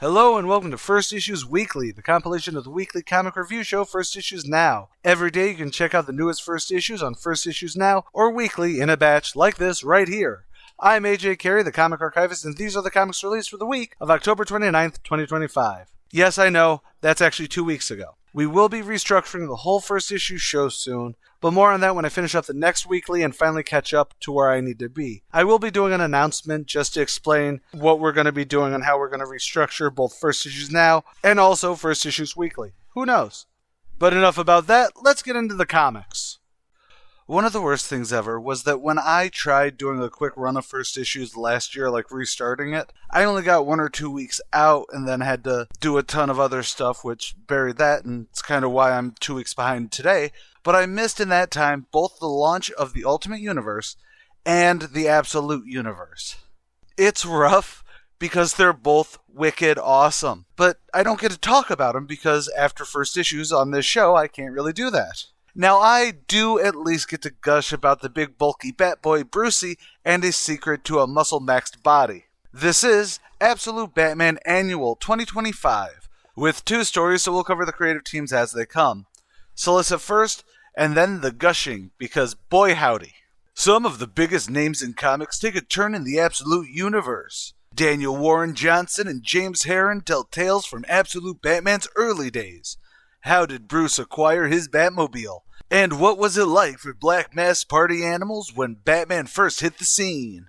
Hello and welcome to First Issues Weekly, the compilation of the weekly comic review show First Issues Now. Every day you can check out the newest First Issues on First Issues Now, or weekly in a batch like this right here. I'm AJ Carey, the comic archivist, and these are the comics released for the week of October 29th, 2025. Yes, I know, that's actually 2 weeks ago. We will be restructuring the whole First Issue show soon, but more on that when I finish up the next weekly and finally catch up to where I need to be. I will be doing an announcement just to explain what we're going to be doing and how we're going to restructure both First Issues Now and also First Issues Weekly. Who knows? But enough about that, let's get into the comics. One of the worst things ever was that when I tried doing a quick run of First Issues last year, like restarting it, I only got 1 or 2 weeks out and then had to do a ton of other stuff, which buried that, and it's kind of why I'm 2 weeks behind today. But I missed in that time both the launch of the Ultimate Universe and the Absolute Universe. It's rough because they're both wicked awesome, but I don't get to talk about them because after First Issues on this show, I can't really do that. Now, I do at least get to gush about the big bulky Batboy Brucey and his secret to a muscle-maxed body. This is Absolute Batman Annual 2025, with 2 stories, so we'll cover the creative teams as they come. Solicit first, and then the gushing, because boy howdy. Some of the biggest names in comics take a turn in the Absolute Universe. Daniel Warren Johnson and James Herron tell tales from Absolute Batman's early days. How did Bruce acquire his Batmobile? And what was it like for black mass party animals when Batman first hit the scene?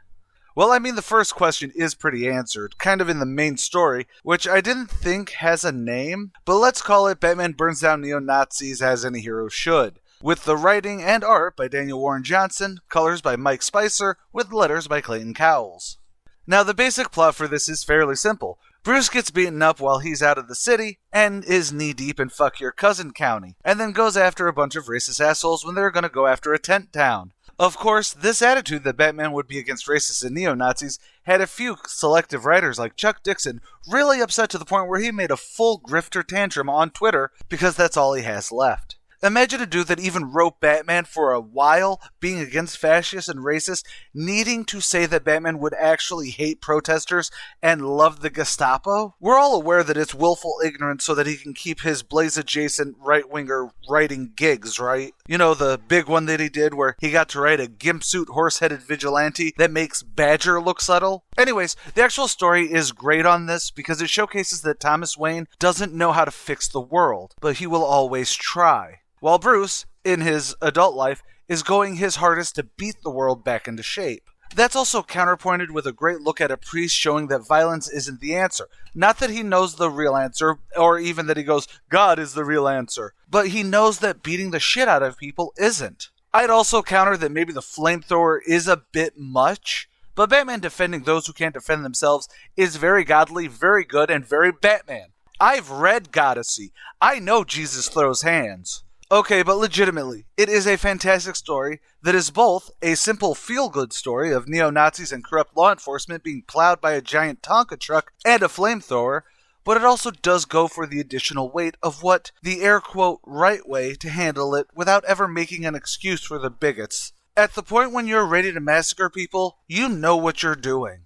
Well, I mean, the first question is pretty answered, kind of in the main story, which I didn't think has a name, but let's call it Batman Burns Down Neo-Nazis as any hero should, with the writing and art by Daniel Warren Johnson, colors by Mike Spicer, with letters by Clayton Cowles. Now, the basic plot for this is fairly simple. Bruce gets beaten up while he's out of the city, and is knee-deep in Fuck Your Cousin County, and then goes after a bunch of racist assholes when they're gonna go after a tent town. Of course, this attitude that Batman would be against racists and neo-Nazis had a few selective writers like Chuck Dixon really upset to the point where he made a full grifter tantrum on Twitter because that's all he has left. Imagine a dude that even wrote Batman for a while, being against fascists and racists, needing to say that Batman would actually hate protesters and love the Gestapo. We're all aware that it's willful ignorance so that he can keep his Blaze-adjacent right-winger writing gigs, right? You know, the big one that he did where he got to write a gimp-suit horse-headed vigilante that makes Badger look subtle. Anyways, the actual story is great on this because it showcases that Thomas Wayne doesn't know how to fix the world, but he will always try. While Bruce, in his adult life, is going his hardest to beat the world back into shape. That's also counterpointed with a great look at a priest showing that violence isn't the answer. Not that he knows the real answer, or even that he goes, God is the real answer, but he knows that beating the shit out of people isn't. I'd also counter that maybe the flamethrower is a bit much, but Batman defending those who can't defend themselves is very godly, very good, and very Batman. I've read Goddessy. I know Jesus throws hands. Okay, but legitimately, it is a fantastic story that is both a simple feel-good story of neo-Nazis and corrupt law enforcement being plowed by a giant Tonka truck and a flamethrower, but it also does go for the additional weight of what the air-quote right way to handle it without ever making an excuse for the bigots. At the point when you're ready to massacre people, you know what you're doing.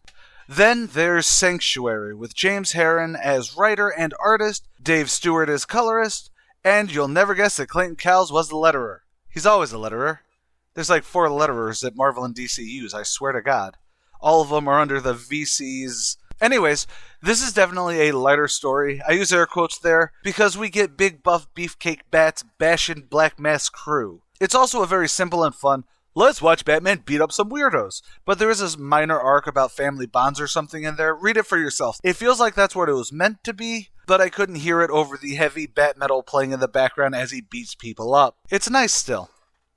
Then there's Sanctuary, with James Herron as writer and artist, Dave Stewart as colorist, and you'll never guess that Clayton Cowles was the letterer. He's always a letterer. There's like 4 letterers that Marvel and DC use, I swear to God. All of them are under the VC's. Anyways, this is definitely a lighter story. I use air quotes there because we get big buff beefcake bats bashing Black Mask crew. It's also a very simple and fun, let's watch Batman beat up some weirdos. But there is this minor arc about family bonds or something in there. Read it for yourself. It feels like that's what it was meant to be, but I couldn't hear it over the heavy bat metal playing in the background as he beats people up. It's nice still.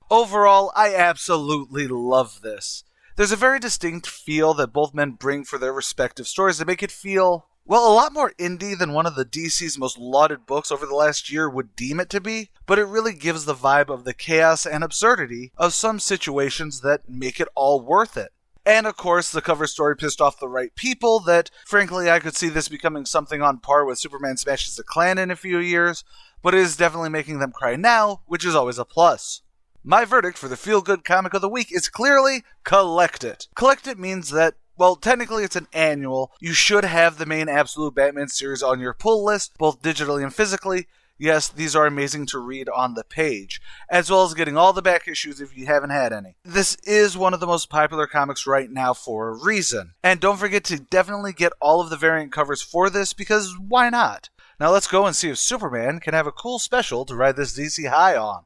Overall, I absolutely love this. There's a very distinct feel that both men bring for their respective stories that make it feel, well, a lot more indie than one of the DC's most lauded books over the last year would deem it to be, but it really gives the vibe of the chaos and absurdity of some situations that make it all worth it. And of course, the cover story pissed off the right people that, frankly, I could see this becoming something on par with Superman Smashes the Klan in a few years, but it is definitely making them cry now, which is always a plus. My verdict for the feel-good comic of the week is clearly collect it. Collect it means that Well, technically it's an annual. You should have the main Absolute Batman series on your pull list, both digitally and physically. Yes, these are amazing to read on the page, as well as getting all the back issues if you haven't had any. This is one of the most popular comics right now for a reason. And don't forget to definitely get all of the variant covers for this, because why not? Now let's go and see if Superman can have a cool special to ride this DC high on.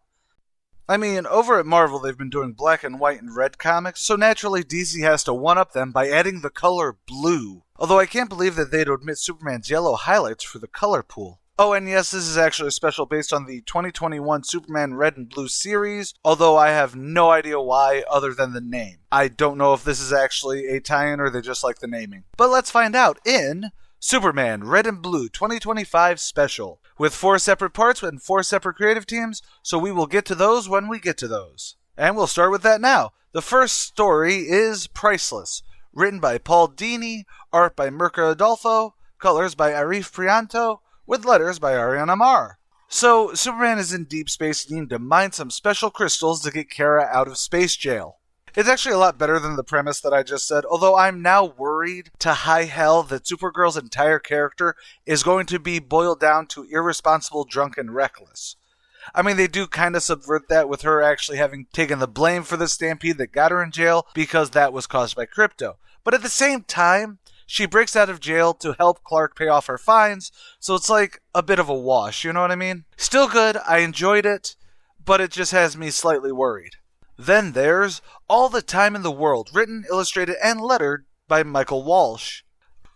I mean, over at Marvel they've been doing black and white and red comics, so naturally DC has to one-up them by adding the color blue. Although I can't believe that they'd omit Superman's yellow highlights for the color pool. Oh, and yes, this is actually a special based on the 2021 Superman Red and Blue series, although I have no idea why other than the name. I don't know if this is actually a tie-in or they just like the naming. But let's find out in Superman Red and Blue 2025 Special, with 4 separate parts and 4 separate creative teams, so we will get to those when we get to those. And we'll start with that now. The first story is Priceless, written by Paul Dini, art by Mirka Adolfo, colors by Arif Prianto, with letters by Ariana Mar. So, Superman is in deep space needing to mine some special crystals to get Kara out of space jail. It's actually a lot better than the premise that I just said, although I'm now worried to high hell that Supergirl's entire character is going to be boiled down to irresponsible, drunk, and reckless. I mean, they do kind of subvert that with her actually having taken the blame for the stampede that got her in jail because that was caused by Krypto. But at the same time, she breaks out of jail to help Clark pay off her fines, so it's like a bit of a wash, you know what I mean? Still good, I enjoyed it, but it just has me slightly worried. Then there's All the Time in the World, written, illustrated, and lettered by Michael Walsh.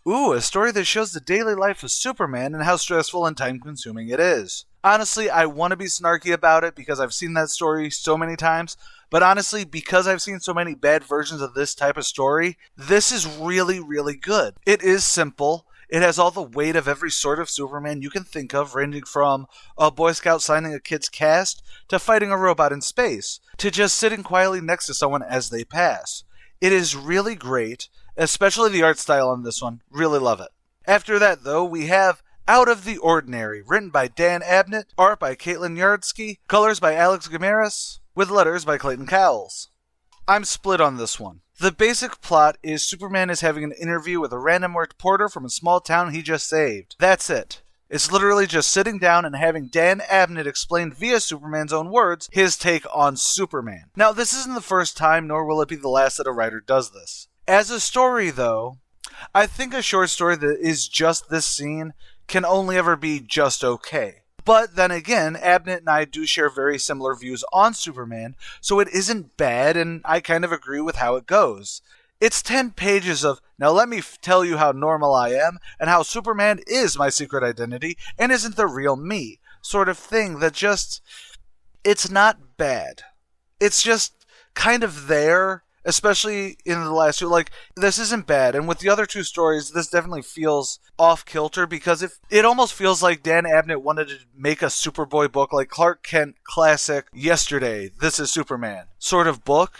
Ooh, a story that shows the daily life of Superman and how stressful and time-consuming it is. Honestly, I want to be snarky about it because I've seen that story so many times, but honestly, because I've seen so many bad versions of this type of story, this is really, really good. It is simple. It has all the weight of every sort of Superman you can think of, ranging from a Boy Scout signing a kid's cast, to fighting a robot in space, to just sitting quietly next to someone as they pass. It is really great, especially the art style on this one. Really love it. After that, though, we have Out of the Ordinary, written by Dan Abnett, art by Caitlin Yardsky, colors by Alex Gamaris, with letters by Clayton Cowles. I'm split on this one. The basic plot is Superman is having an interview with a random reporter from a small town he just saved. That's it. It's literally just sitting down and having Dan Abnett explain via Superman's own words his take on Superman. Now, this isn't the first time, nor will it be the last that a writer does this. As a story, though, I think a short story that is just this scene can only ever be just okay. But then again, Abnett and I do share very similar views on Superman, so it isn't bad, and I kind of agree with how it goes. It's 10 pages of, now let me tell you how normal I am, and how Superman is my secret identity, and isn't the real me, sort of thing that just, it's not bad. It's just kind of there, especially in the last two. Like, this isn't bad, and with the other two stories, this definitely feels off-kilter, because it almost feels like Dan Abnett wanted to make a Superboy book, like Clark Kent classic, Yesterday, This is Superman, sort of book,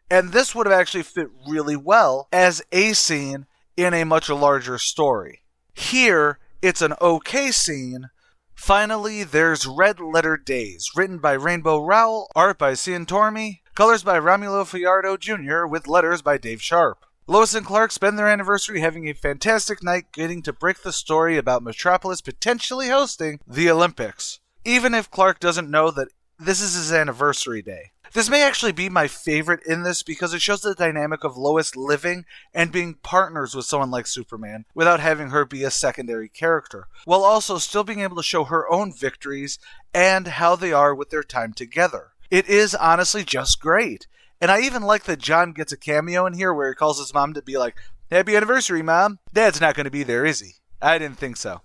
and this would have actually fit really well as a scene in a much larger story. Here, it's an okay scene. Finally, there's Red Letter Days, written by Rainbow Rowell, art by Cian Tormey, colors by Romulo Fajardo Jr., with letters by Dave Sharp. Lois and Clark spend their anniversary having a fantastic night getting to break the story about Metropolis potentially hosting the Olympics, even if Clark doesn't know that this is his anniversary day. This may actually be my favorite in this because it shows the dynamic of Lois living and being partners with someone like Superman without having her be a secondary character, while also still being able to show her own victories and how they are with their time together. It is honestly just great. And I even like that John gets a cameo in here where he calls his mom to be like, "Happy anniversary, Mom." Dad's not going to be there, is he? I didn't think so.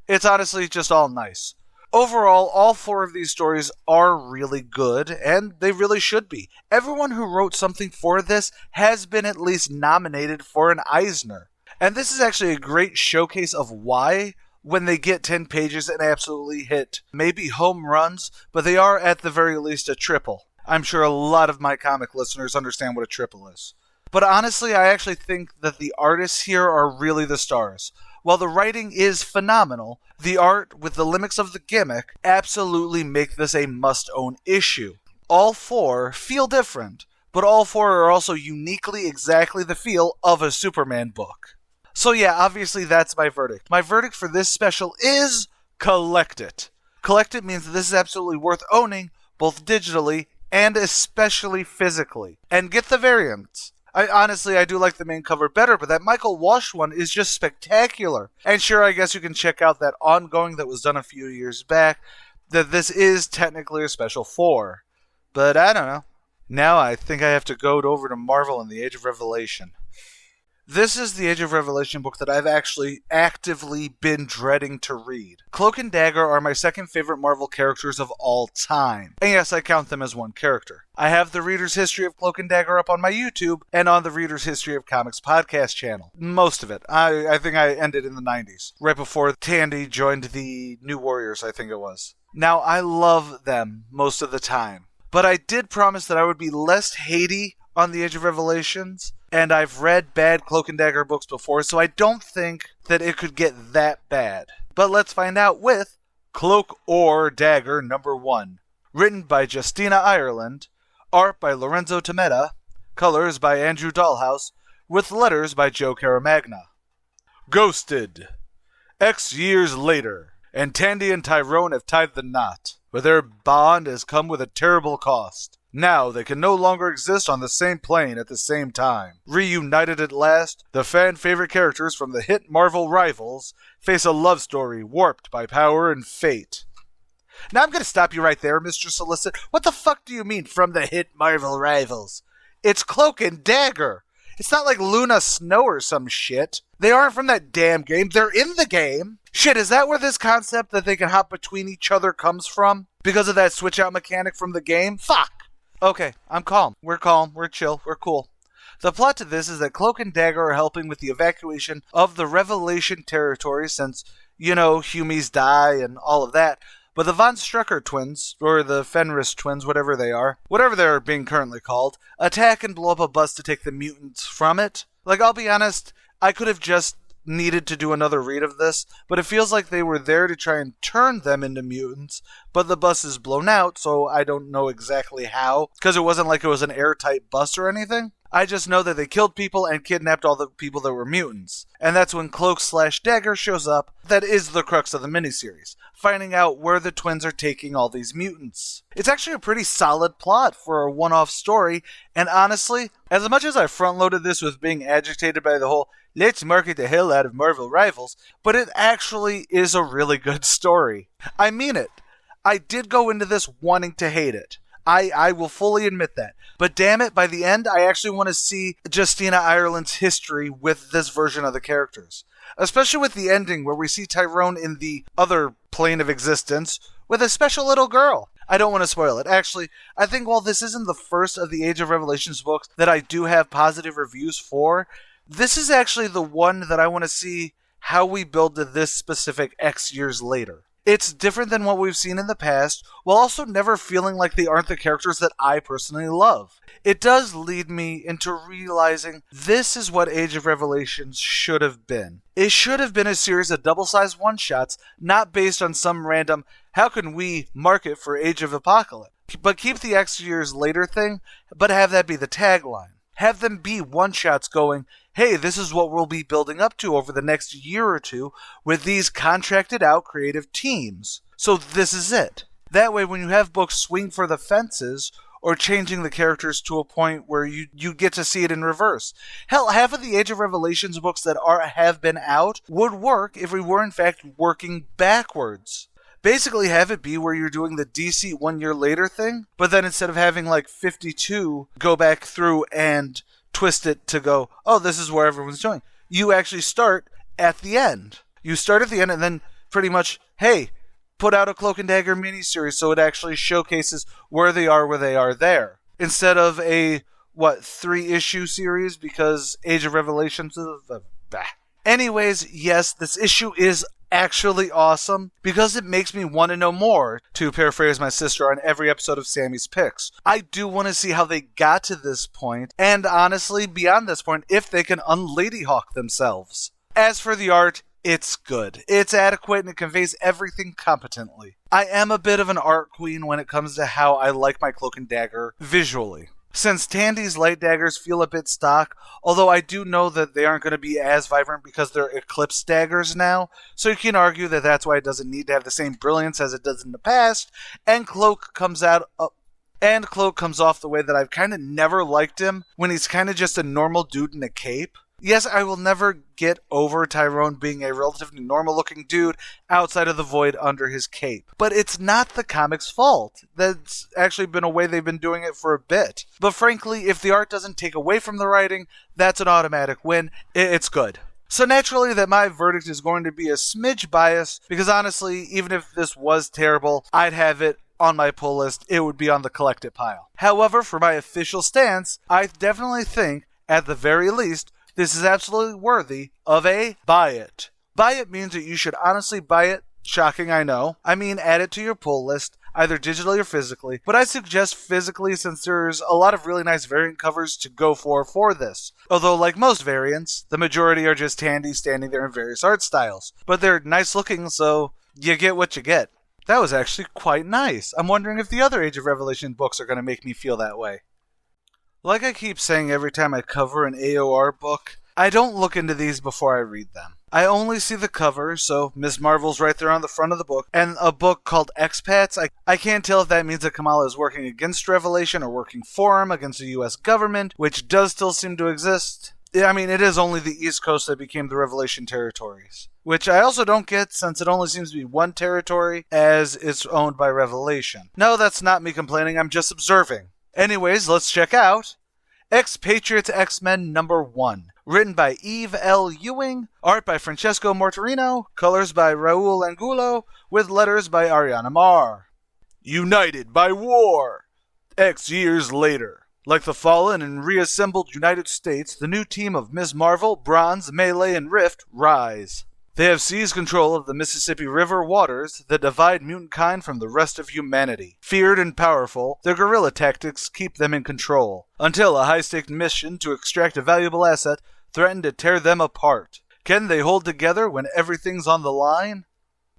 It's honestly just all nice. Overall, all 4 of these stories are really good, and they really should be. Everyone who wrote something for this has been at least nominated for an Eisner. And this is actually a great showcase of why, when they get 10 pages and absolutely hit maybe home runs, but they are at the very least a triple. I'm sure a lot of my comic listeners understand what a triple is. But honestly, I actually think that the artists here are really the stars. While the writing is phenomenal, the art, with the limits of the gimmick, absolutely make this a must-own issue. All 4 feel different, but all 4 are also uniquely exactly the feel of a Superman book. So yeah, obviously that's my verdict. My verdict for this special is collect it. Collect it means that this is absolutely worth owning, both digitally and especially physically. And get the variants. I do like the main cover better, but that Michael Walsh one is just spectacular. And sure, I guess you can check out that ongoing that was done a few years back, that this is technically a special 4. But I don't know. Now I think I have to go over to Marvel and the Age of Revelation. This is the Age of Revelation book that I've actually actively been dreading to read. Cloak and Dagger are my second favorite Marvel characters of all time. And yes, I count them as one character. I have the Reader's History of Cloak and Dagger up on my YouTube and on the Reader's History of Comics podcast channel. Most of it. I think I ended in the 90s, right before Tandy joined the New Warriors, I think it was. Now, I love them most of the time, but I did promise that I would be less hatey on the Age of Revelations, and I've read bad Cloak and Dagger books before, so I don't think that it could get that bad. But let's find out with Cloak or Dagger number 1. Written by Justina Ireland, art by Lorenzo Tometa, colors by Andrew Dahlhaus, with letters by Joe Caramagna. Ghosted. X years later, and Tandy and Tyrone have tied the knot, but their bond has come with a terrible cost. Now they can no longer exist on the same plane at the same time. Reunited at last, the fan-favorite characters from the hit Marvel rivals face a love story warped by power and fate. Now I'm going to stop you right there, Mr. Solicit. What the fuck do you mean from the hit Marvel rivals? It's Cloak and Dagger. It's not like Luna Snow or some shit. They aren't from that damn game. They're in the game. Shit, is that where this concept that they can hop between each other comes from? Because of that switch-out mechanic from the game? Fuck! Okay, I'm calm. We're chill, we're cool. The plot to this is that Cloak and Dagger are helping with the evacuation of the Revelation territory since, Humies die and all of that. But the Von Strucker twins, or the Fenris twins, whatever they're being currently called, attack and blow up a bus to take the mutants from it. I'll be honest, I could have just needed to do another read of this, but it feels like they were there to try and turn them into mutants, but the bus is blown out, so I don't know exactly how, because it wasn't like it was an airtight bus or anything. I just know that they killed people and kidnapped all the people that were mutants. And that's when Cloak/Dagger shows up. That is the crux of the miniseries, finding out where the twins are taking all these mutants. It's actually a pretty solid plot for a one-off story, and honestly, as much as I front-loaded this with being agitated by the whole let's market the hell out of Marvel rivals, but it actually is a really good story. I mean it. I did go into this wanting to hate it. I will fully admit that. But damn it, by the end, I actually want to see Justina Ireland's history with this version of the characters. Especially with the ending where we see Tyrone in the other plane of existence with a special little girl. I don't want to spoil it. Actually, I think while this isn't the first of the Age of Revelations books that I do have positive reviews for, this is actually the one that I want to see how we build to this specific X years later. It's different than what we've seen in the past, while also never feeling like they aren't the characters that I personally love. It does lead me into realizing this is what Age of Revelations should have been. It should have been a series of double-sized one-shots, not based on some random, how can we market for Age of Apocalypse? But keep the X years later thing, but have that be the tagline. Have them be one-shots going, hey, this is what we'll be building up to over the next year or two with these contracted out creative teams. So this is it. That way, when you have books swing for the fences or changing the characters to a point where you get to see it in reverse. Hell, half of the Age of Revelations books that have been out would work if we were in fact working backwards. Basically have it be where you're doing the DC 1 year later thing, but then instead of having 52, go back through and twist it to go, oh, this is where everyone's going. You actually start at the end. You start at the end and then pretty much, hey, put out a Cloak and Dagger miniseries so it actually showcases where they are there. Instead of a, 3-issue series because Age of Revelations is... Anyways, yes, this issue is actually awesome because it makes me want to know more, to paraphrase my sister on every episode of Sammy's Picks. I do want to see how they got to this point, and honestly, beyond this point, if they can unladyhawk themselves. As for the art, it's good. It's adequate and it conveys everything competently. I am a bit of an art queen when it comes to how I like my Cloak and Dagger visually. Since Tandy's light daggers feel a bit stock, although I do know that they aren't going to be as vibrant because they're Eclipse daggers now, so you can argue that that's why it doesn't need to have the same brilliance as it does in the past, and Cloak comes off the way that I've kind of never liked him, when he's kind of just a normal dude in a cape. Yes, I will never get over Tyrone being a relatively normal-looking dude outside of the void under his cape. But it's not the comic's fault. That's actually been a way they've been doing it for a bit. But frankly, if the art doesn't take away from the writing, that's an automatic win. It's good. So naturally that my verdict is going to be a smidge biased, because honestly, even if this was terrible, I'd have it on my pull list. It would be on the collect it pile. However, for my official stance, I definitely think, at the very least, this is absolutely worthy of a buy it. Buy it means that you should honestly buy it. Shocking, I know. I mean, add it to your pull list, either digitally or physically. But I suggest physically, since there's a lot of really nice variant covers to go for this. Although, like most variants, the majority are just Tandy standing there in various art styles. But they're nice looking, so you get what you get. That was actually quite nice. I'm wondering if the other Age of Revelation books are going to make me feel that way. Like I keep saying every time I cover an AOR book, I don't look into these before I read them. I only see the cover, so Ms. Marvel's right there on the front of the book, and a book called Expats. I can't tell if that means that Kamala is working against Revelation or working for him against the US government, which does still seem to exist. I mean, it is only the East Coast that became the Revelation territories, which I also don't get since it only seems to be one territory as it's owned by Revelation. No, that's not me complaining, I'm just observing. Anyways, let's check out Expatriate X-Men #1. Written by Eve L. Ewing, art by Francesco Mortarino, colors by Raul Angulo, with letters by Ariana Marr. United by war! X years later. Like the fallen and reassembled United States, the new team of Ms. Marvel, Bronze, Melee, and Rift rise. They have seized control of the Mississippi River waters that divide mutant kind from the rest of humanity. Feared and powerful, their guerrilla tactics keep them in control, until a high-staked mission to extract a valuable asset threatened to tear them apart. Can they hold together when everything's on the line?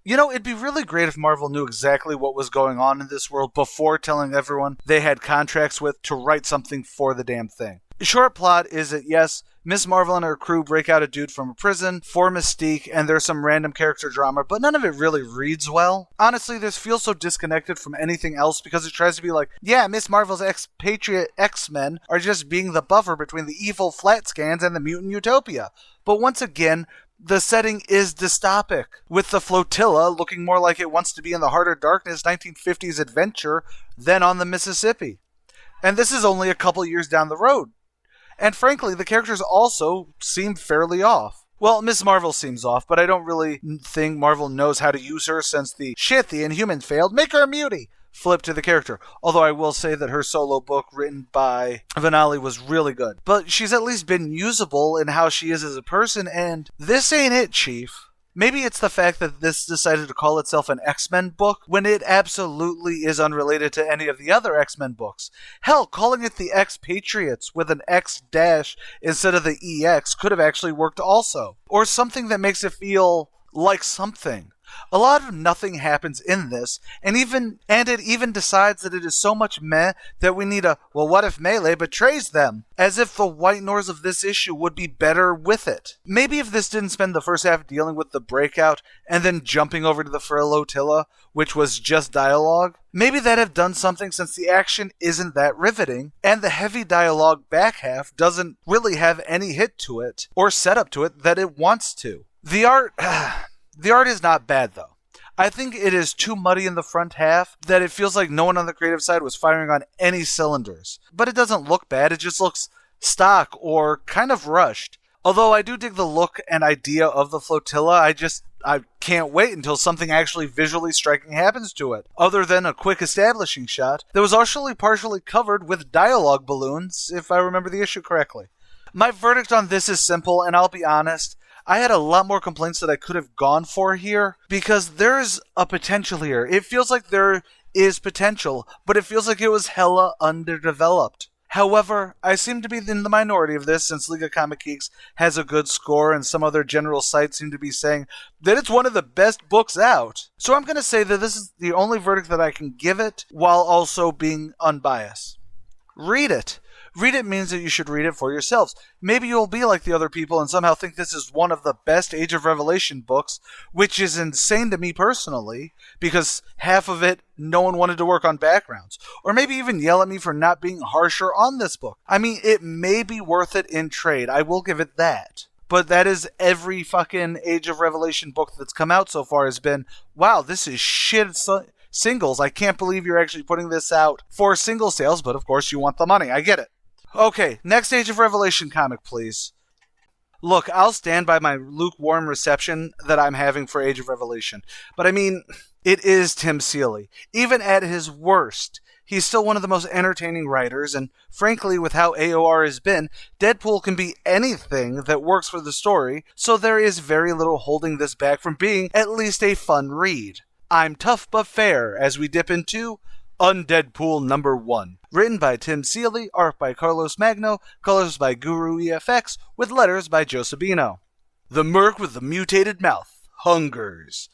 You know, it'd be really great if Marvel knew exactly what was going on in this world before telling everyone they had contracts with to write something for the damn thing. The short plot is that, yes, Ms. Marvel and her crew break out a dude from a prison for Mystique, and there's some random character drama, but none of it really reads well. Honestly, this feels so disconnected from anything else because it tries to be like, yeah, Ms. Marvel's Expatriate X-Men are just being the buffer between the evil flat scans and the mutant utopia. But once again, the setting is dystopic, with the flotilla looking more like it wants to be in the Heart of Darkness 1950s adventure than on the Mississippi. And this is only a couple years down the road. And frankly, the characters also seem fairly off. Well, Ms. Marvel seems off, but I don't really think Marvel knows how to use her since the shit the Inhumans failed, make her a mutie, flip to the character. Although I will say that her solo book written by Vanali was really good. But she's at least been usable in how she is as a person, and this ain't it, Chief. Maybe it's the fact that this decided to call itself an X-Men book when it absolutely is unrelated to any of the other X-Men books. Hell, calling it the Expatriates with an X dash instead of the EX could have actually worked also. Or something that makes it feel like something. A lot of nothing happens in this, and it even decides that it is so much meh that we need a, well, what if Melee betrays them? As if the White Norse of this issue would be better with it. Maybe if this didn't spend the first half dealing with the breakout, and then jumping over to the flotilla, which was just dialogue, maybe that'd have done something since the action isn't that riveting, and the heavy dialogue back half doesn't really have any hit to it, or setup to it that it wants to. The art is not bad, though. I think it is too muddy in the front half that it feels like no one on the creative side was firing on any cylinders. But it doesn't look bad, it just looks stock or kind of rushed. Although I do dig the look and idea of the flotilla, I can't wait until something actually visually striking happens to it, other than a quick establishing shot that was actually partially covered with dialogue balloons, if I remember the issue correctly. My verdict on this is simple, and I'll be honest, I had a lot more complaints that I could have gone for here, because there's a potential here. It feels like there is potential, but it feels like it was hella underdeveloped. However, I seem to be in the minority of this, since League of Comic Geeks has a good score, and some other general sites seem to be saying that it's one of the best books out. So I'm going to say that this is the only verdict that I can give it, while also being unbiased. Read it. Read it means that you should read it for yourselves. Maybe you'll be like the other people and somehow think this is one of the best Age of Revelation books, which is insane to me personally, because half of it, no one wanted to work on backgrounds. Or maybe even yell at me for not being harsher on this book. I mean, it may be worth it in trade. I will give it that. But that is every fucking Age of Revelation book that's come out so far has been, wow, this is shit singles. I can't believe you're actually putting this out for single sales, but of course you want the money. I get it. Okay, next Age of Revelation comic, please. Look, I'll stand by my lukewarm reception that I'm having for Age of Revelation. But I mean, it is Tim Seeley. Even at his worst, he's still one of the most entertaining writers, and frankly, with how AOR has been, Deadpool can be anything that works for the story, so there is very little holding this back from being at least a fun read. I'm tough but fair as we dip into Undeadpool #1. Written by Tim Seeley, art by Carlos Magno, colors by Guru EFX, with letters by Joe Sabino. The merc with the mutated mouth hungers.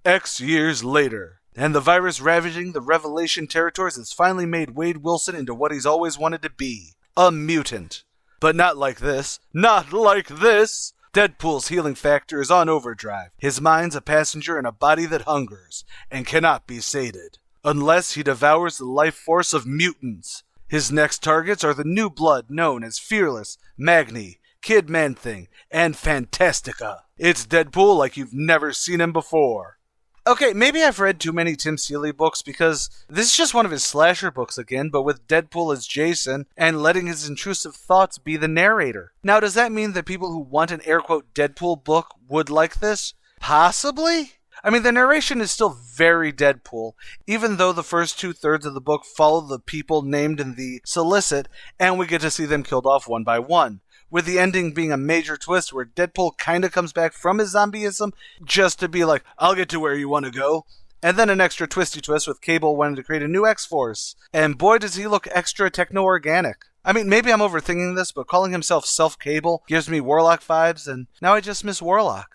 X years later, and the virus ravaging the Revelation territories has finally made Wade Wilson into what he's always wanted to be, a mutant. But not like this. Not like this! Deadpool's healing factor is on overdrive. His mind's a passenger in a body that hungers, and cannot be sated, unless he devours the life force of mutants. His next targets are the new blood known as Fearless, Magni, Kid Man-Thing, and Fantastica. It's Deadpool like you've never seen him before. Okay, maybe I've read too many Tim Seeley books because this is just one of his slasher books again, but with Deadpool as Jason and letting his intrusive thoughts be the narrator. Now, does that mean that people who want an air-quote Deadpool book would like this? Possibly? I mean, the narration is still very Deadpool, even though the first 2/3 of the book follow the people named in the solicit, and we get to see them killed off one by one, with the ending being a major twist where Deadpool kinda comes back from his zombieism just to be like, I'll get to where you want to go. And then an extra twisty twist with Cable wanting to create a new X-Force. And boy does he look extra techno-organic. I mean, maybe I'm overthinking this, but calling himself Self-Cable gives me Warlock vibes, and now I just miss Warlock.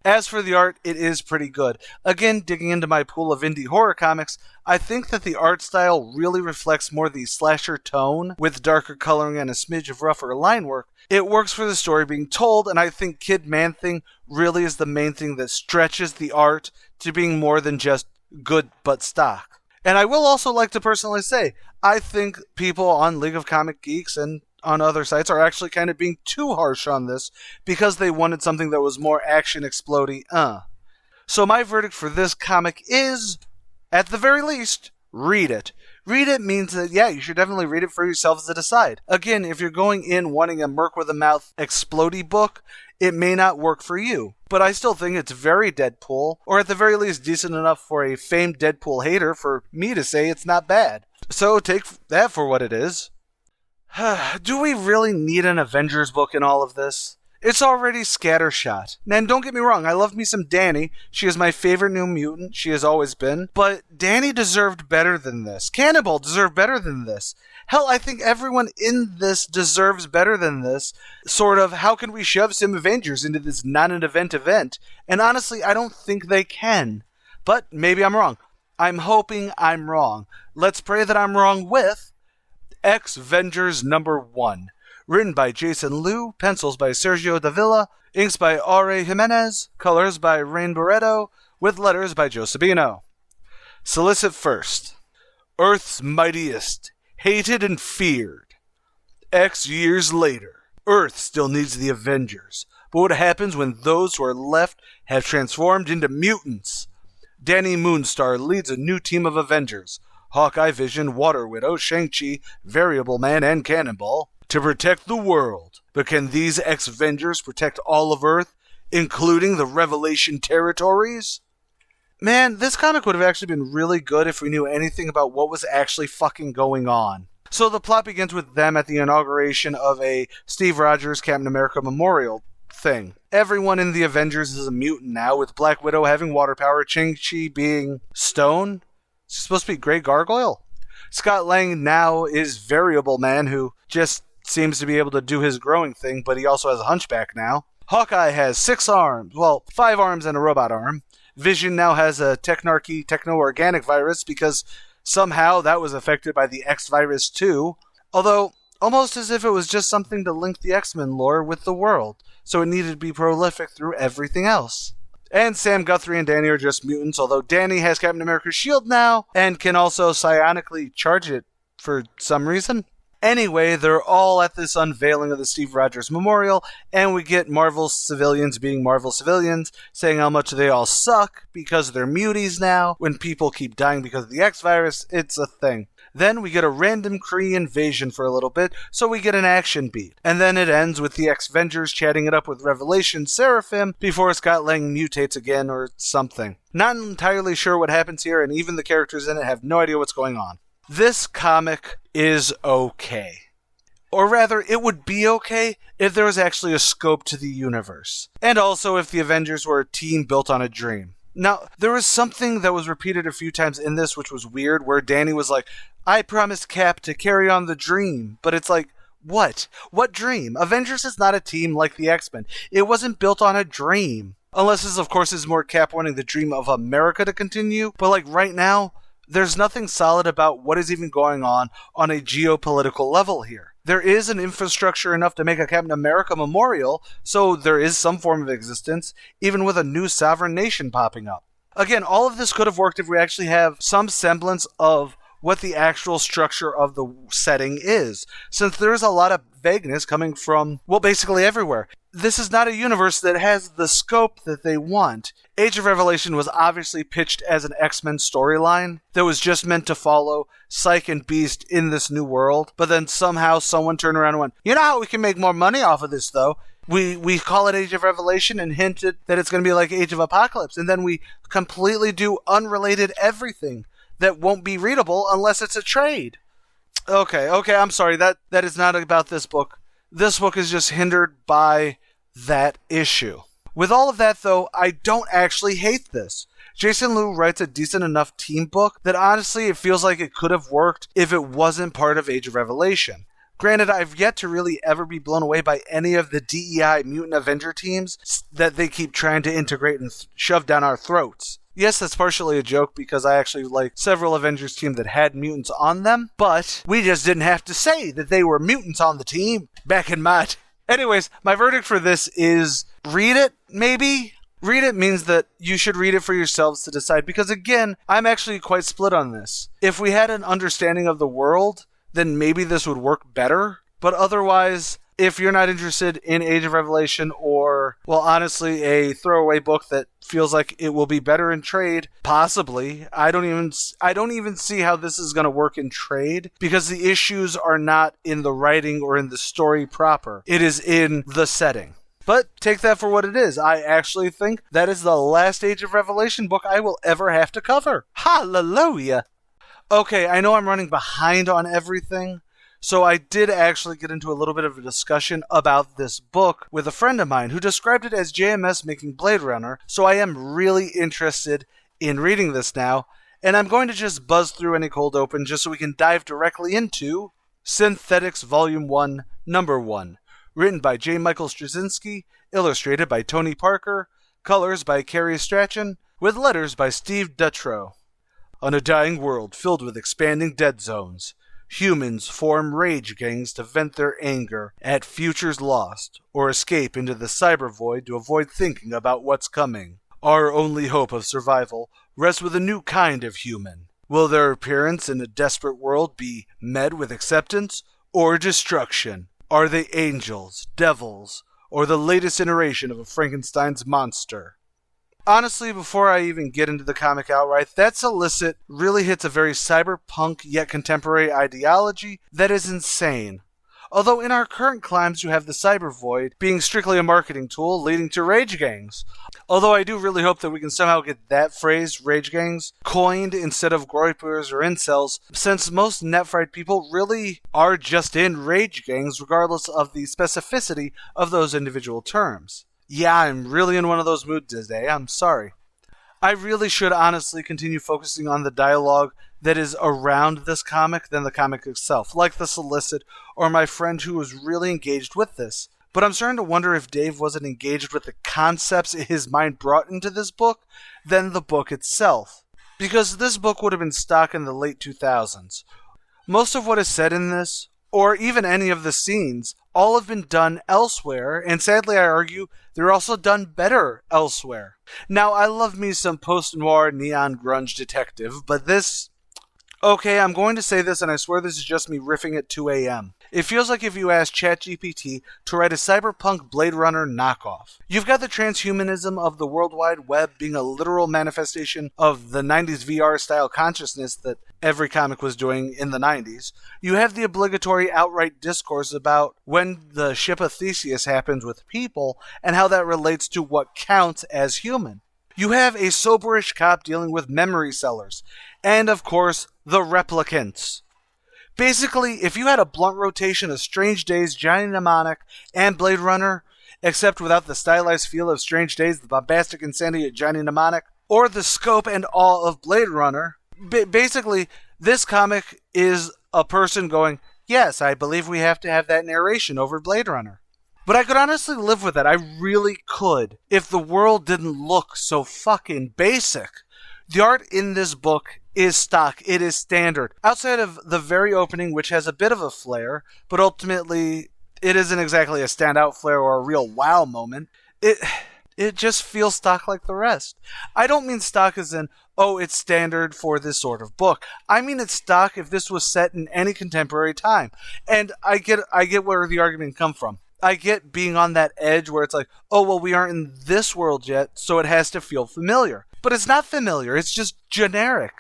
As for the art, it is pretty good. Again, digging into my pool of indie horror comics, I think that the art style really reflects more the slasher tone, with darker coloring and a smidge of rougher line work. It works for the story being told, and I think Kid Man-Thing really is the main thing that stretches the art to being more than just good but stock. And I will also like to personally say, I think people on League of Comic Geeks and on other sites are actually kind of being too harsh on this because they wanted something that was more action explodey. So my verdict for this comic is, at the very least, read it. Read it means that, yeah, you should definitely read it for yourselves to decide. Again, if you're going in wanting a merc with a mouth explodey book, it may not work for you. But I still think it's very Deadpool, or at the very least decent enough for a famed Deadpool hater for me to say it's not bad. So take that for what it is. Do we really need an Avengers book in all of this? It's already scattershot. And don't get me wrong, I love me some Dani. She is my favorite New Mutant. She has always been. But Dani deserved better than this. Cannibal deserved better than this. Hell, I think everyone in this deserves better than this. Sort of, how can we shove some Avengers into this non-event event? And honestly, I don't think they can. But maybe I'm wrong. I'm hoping I'm wrong. Let's pray that I'm wrong with X-Vengers #1. Written by Jason Liu, pencils by Sergio Davila, inks by Aure Jimenez, colors by Rain Barreto, with letters by Joe Sabino. Solicit first. Earth's mightiest, hated and feared. X years later, Earth still needs the Avengers, but what happens when those who are left have transformed into mutants? Danny Moonstar leads a new team of Avengers, Hawkeye, Vision, Water Widow, Shang-Chi, Variable Man, and Cannonball, to protect the world. But can these X-Vengers protect all of Earth, including the Revelation territories? Man, this comic would have actually been really good if we knew anything about what was actually fucking going on. So the plot begins with them at the inauguration of a Steve Rogers Captain America memorial thing. Everyone in the Avengers is a mutant now, with Black Widow having water power, Shang-Chi being stone. It's supposed to be Grey Gargoyle. Scott Lang now is Variable Man, who just seems to be able to do his growing thing, but he also has a hunchback now. Hawkeye has 6 arms, well, 5 arms and a robot arm. Vision now has a Technarchy techno-organic virus because somehow that was affected by the X virus too. Although, almost as if it was just something to link the X-Men lore with the world, so it needed to be prolific through everything else. And Sam, Guthrie, and Danny are just mutants, although Danny has Captain America's shield now, and can also psionically charge it for some reason. Anyway, they're all at this unveiling of the Steve Rogers Memorial, and we get Marvel civilians being Marvel civilians, saying how much they all suck because they're muties now. When people keep dying because of the X-Virus, it's a thing. Then we get a random Kree invasion for a little bit, so we get an action beat. And then it ends with the X-Vengers chatting it up with Revelation Seraphim before Scott Lang mutates again or something. Not entirely sure what happens here, and even the characters in it have no idea what's going on. This comic is okay. Or rather, it would be okay if there was actually a scope to the universe. And also if the Avengers were a team built on a dream. Now, there was something that was repeated a few times in this which was weird, where Danny was like, I promised Cap to carry on the dream. But it's like, what? What dream? Avengers is not a team like the X-Men. It wasn't built on a dream. Unless this, of course, is more Cap wanting the dream of America to continue. But like right now, there's nothing solid about what is even going on a geopolitical level here. There is an infrastructure enough to make a Captain America memorial, so there is some form of existence, even with a new sovereign nation popping up. Again, all of this could have worked if we actually have some semblance of what the actual structure of the setting is, since there's a lot of vagueness coming from, well, basically everywhere. This is not a universe that has the scope that they want. Age of Revelation was obviously pitched as an X-Men storyline that was just meant to follow Psyche and Beast in this new world, but then somehow someone turned around and went, you know how we can make more money off of this, though? We call it Age of Revelation and hinted that it's going to be like Age of Apocalypse, and then we completely do unrelated everything that won't be readable unless it's a trade. Okay, I'm sorry, that is not about this book. This book is just hindered by that issue. With all of that, though, I don't actually hate this. Jason Liu writes a decent enough team book that honestly it feels like it could have worked if it wasn't part of Age of Revelation. Granted, I've yet to really ever be blown away by any of the DEI Mutant Avenger teams that they keep trying to integrate and shove down our throats. Yes, that's partially a joke because I actually like several Avengers teams that had mutants on them, but we just didn't have to say that they were mutants on the team back in my... Anyways, my verdict for this is read it, maybe? Read it means that you should read it for yourselves to decide, because again, I'm actually quite split on this. If we had an understanding of the world, then maybe this would work better, but otherwise, if you're not interested in Age of Revelation or, well, honestly, a throwaway book that feels like it will be better in trade, possibly. I don't even see how this is going to work in trade because the issues are not in the writing or in the story proper. It is in the setting. But take that for what it is. I actually think that is the last Age of Revelation book I will ever have to cover. Hallelujah! Okay, I know I'm running behind on everything, so I did actually get into a little bit of a discussion about this book with a friend of mine who described it as JMS making Blade Runner, so I am really interested in reading this now, and I'm going to just buzz through any cold open just so we can dive directly into Synthetics Volume 1, Number 1, written by J. Michael Straczynski, illustrated by Tony Parker, colors by Carrie Strachan, with letters by Steve Dutrow. On a dying world filled with expanding dead zones, humans form rage gangs to vent their anger at futures lost, or escape into the cyber void to avoid thinking about what's coming. Our only hope of survival rests with a new kind of human. Will their appearance in a desperate world be met with acceptance or destruction? Are they angels, devils, or the latest iteration of a Frankenstein's monster? Honestly, before I even get into the comic outright, that solicit really hits a very cyberpunk yet contemporary ideology that is insane. Although in our current climes you have the cyber void being strictly a marketing tool leading to rage gangs. Although I do really hope that we can somehow get that phrase, rage gangs, coined instead of groypers or incels, since most Netfright people really are just in rage gangs regardless of the specificity of those individual terms. Yeah, I'm really in one of those moods today, I'm sorry. I really should honestly continue focusing on the dialogue that is around this comic than the comic itself, like the solicit or my friend who was really engaged with this. But I'm starting to wonder if Dave wasn't engaged with the concepts his mind brought into this book than the book itself. Because this book would have been stock in the late 2000s. Most of what is said in this, or even any of the scenes, all have been done elsewhere, and sadly I argue they're also done better elsewhere. Now, I love me some post-noir neon grunge detective, but this... Okay, I'm going to say this, and I swear this is just me riffing at 2 a.m. It feels like if you asked ChatGPT to write a cyberpunk Blade Runner knockoff. You've got the transhumanism of the World Wide Web being a literal manifestation of the 90s VR-style consciousness that every comic was doing in the 90s. You have the obligatory outright discourse about when the ship of Theseus happens with people and how that relates to what counts as human. You have a soberish cop dealing with memory sellers. And, of course, the replicants. Basically, if you had a blunt rotation of Strange Days, Johnny Mnemonic, and Blade Runner, except without the stylized feel of Strange Days, the bombastic insanity of Johnny Mnemonic, or the scope and awe of Blade Runner, basically, this comic is a person going, yes, I believe we have to have that narration over Blade Runner. But I could honestly live with that. I really could. If the world didn't look so fucking basic. The art in this book is stock. It is standard. Outside of the very opening, which has a bit of a flair, but ultimately it isn't exactly a standout flair or a real wow moment. It just feels stock like the rest. I don't mean stock as in, oh, it's standard for this sort of book. I mean it's stock if this was set in any contemporary time. And I get where the argument comes from. I get being on that edge where it's like, oh, well, we aren't in this world yet, so it has to feel familiar. But it's not familiar, it's just generic.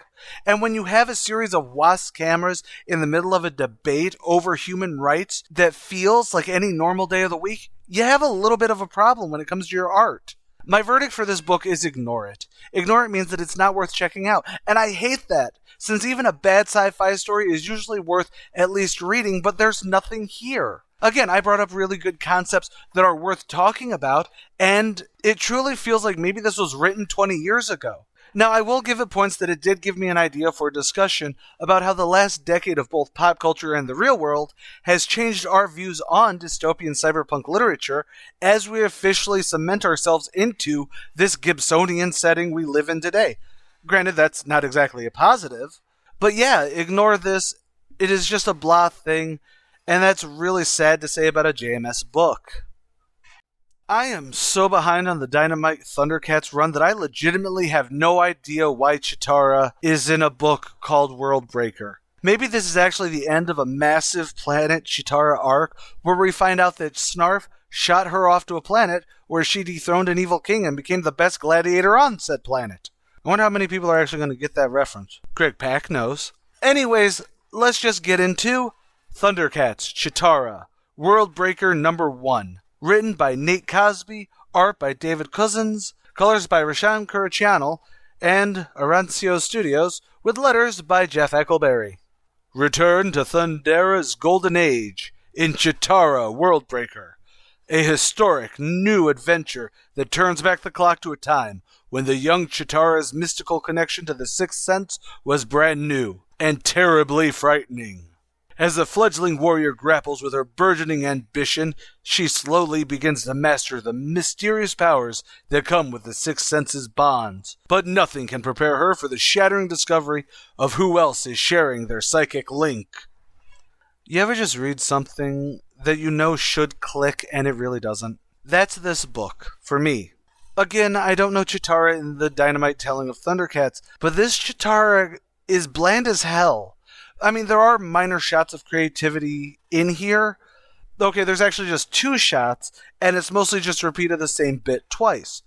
And when you have a series of WASP cameras in the middle of a debate over human rights that feels like any normal day of the week, you have a little bit of a problem when it comes to your art. My verdict for this book is ignore it. Ignore it means that it's not worth checking out. And I hate that, since even a bad sci-fi story is usually worth at least reading, but there's nothing here. Again, I brought up really good concepts that are worth talking about, and it truly feels like maybe this was written 20 years ago. Now, I will give it points that it did give me an idea for a discussion about how the last decade of both pop culture and the real world has changed our views on dystopian cyberpunk literature as we officially cement ourselves into this Gibsonian setting we live in today. Granted, that's not exactly a positive, but yeah, ignore this. It is just a blah thing. And that's really sad to say about a JMS book. I am so behind on the Dynamite Thundercats run that I legitimately have no idea why Cheetara is in a book called Worldbreaker. Maybe this is actually the end of a massive Planet Cheetara arc where we find out that Snarf shot her off to a planet where she dethroned an evil king and became the best gladiator on said planet. I wonder how many people are actually going to get that reference. Greg Pak knows. Anyways, let's just get into Thundercats, Cheetara, Worldbreaker number 1. Written by Nate Cosby, art by David Cousins, colors by Rashan Kurachannel, and Arancio Studios, with letters by Jeff Eckleberry. Return to Thundera's golden age in Cheetara, Worldbreaker. A historic new adventure that turns back the clock to a time when the young Cheetara's mystical connection to the sixth sense was brand new and terribly frightening. As the fledgling warrior grapples with her burgeoning ambition, she slowly begins to master the mysterious powers that come with the sixth sense's bonds. But nothing can prepare her for the shattering discovery of who else is sharing their psychic link. You ever just read something that you know should click and it really doesn't? That's this book, for me. Again, I don't know Cheetara in the Dynamite telling of Thundercats, but this Cheetara is bland as hell. I mean, there are minor shots of creativity in here. Okay, there's actually just 2 shots, and it's mostly just repeated the same bit twice.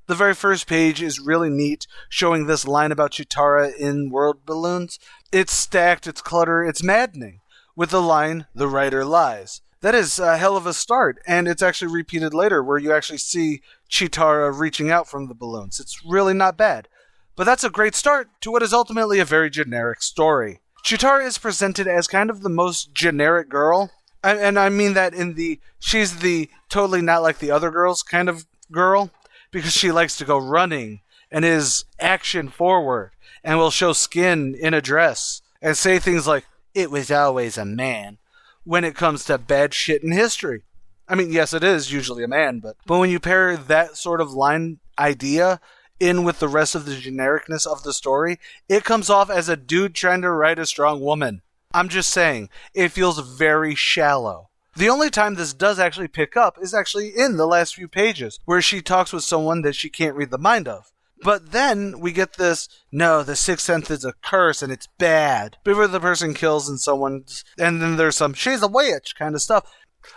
The very first page is really neat, showing this line about Cheetara in world balloons. It's stacked, it's cluttered, it's maddening. With the line, "The writer lies." That is a hell of a start, and it's actually repeated later, where you actually see Cheetara reaching out from the balloons. It's really not bad. But that's a great start to what is ultimately a very generic story. Cheetara is presented as kind of the most generic girl, and I mean that in the she's the totally not like the other girls kind of girl, because she likes to go running and is action forward and will show skin in a dress and say things like, "It was always a man," when it comes to bad shit in history. I mean, yes, it is usually a man, but when you pair that sort of line idea in with the rest of the genericness of the story, it comes off as a dude trying to write a strong woman. I'm just saying, it feels very shallow. The only time this does actually pick up is actually in the last few pages, where she talks with someone that she can't read the mind of. But then we get this, no, the sixth sense is a curse and it's bad. Before the person kills and then there's some, she's a witch kind of stuff.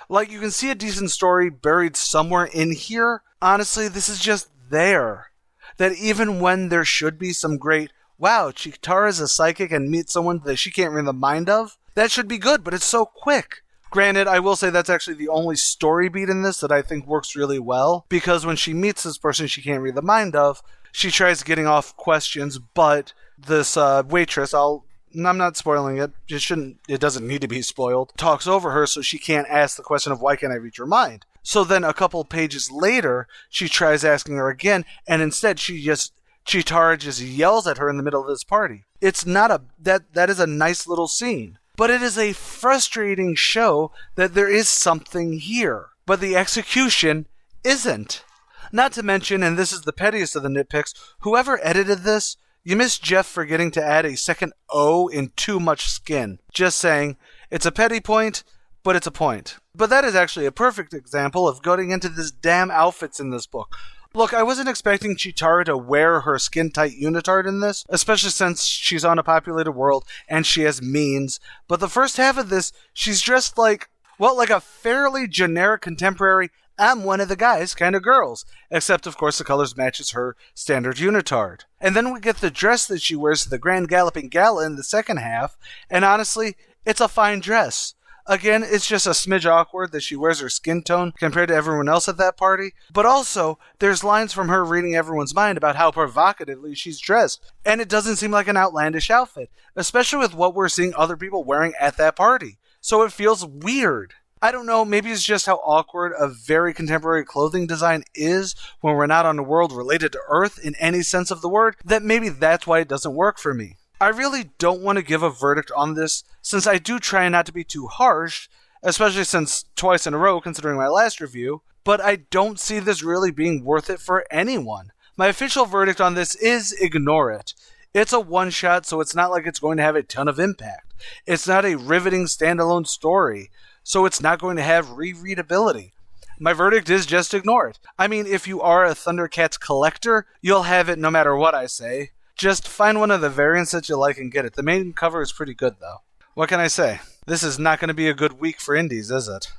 Like, you can see a decent story buried somewhere in here. Honestly, this is just there. That even when there should be some great, wow, Cheetara's a psychic and meets someone that she can't read the mind of, that should be good, but it's so quick. Granted, I will say that's actually the only story beat in this that I think works really well, because when she meets this person she can't read the mind of, she tries getting off questions, but this waitress, I'm not spoiling it, it doesn't need to be spoiled, talks over her so she can't ask the question of why can't I read your mind. So then a couple pages later, she tries asking her again, and instead Cheetara just yells at her in the middle of this party. It's not that is a nice little scene. But it is a frustrating show that there is something here, but the execution isn't. Not to mention, and this is the pettiest of the nitpicks, whoever edited this, you missed Jeff forgetting to add a second O in too much skin. Just saying, it's a petty point, but it's a point. But that is actually a perfect example of going into this damn outfits in this book. Look, I wasn't expecting Cheetara to wear her skin-tight unitard in this, especially since she's on a populated world and she has means, but the first half of this, she's dressed like a fairly generic contemporary I'm one of the guys kind of girls, except of course the colors matches her standard unitard. And then we get the dress that she wears to the Grand Galloping Gala in the second half, and honestly, it's a fine dress. Again, it's just a smidge awkward that she wears her skin tone compared to everyone else at that party. But also, there's lines from her reading everyone's mind about how provocatively she's dressed. And it doesn't seem like an outlandish outfit, especially with what we're seeing other people wearing at that party. So it feels weird. I don't know, maybe it's just how awkward a very contemporary clothing design is when we're not on a world related to Earth in any sense of the word, that maybe that's why it doesn't work for me. I really don't want to give a verdict on this, since I do try not to be too harsh, especially since twice in a row, considering my last review, but I don't see this really being worth it for anyone. My official verdict on this is ignore it. It's a one-shot, so it's not like it's going to have a ton of impact. It's not a riveting standalone story, so it's not going to have rereadability. My verdict is just ignore it. I mean, if you are a Thundercats collector, you'll have it no matter what I say. Just find one of the variants that you like and get it. The main cover is pretty good, though. What can I say? This is not going to be a good week for indies, is it?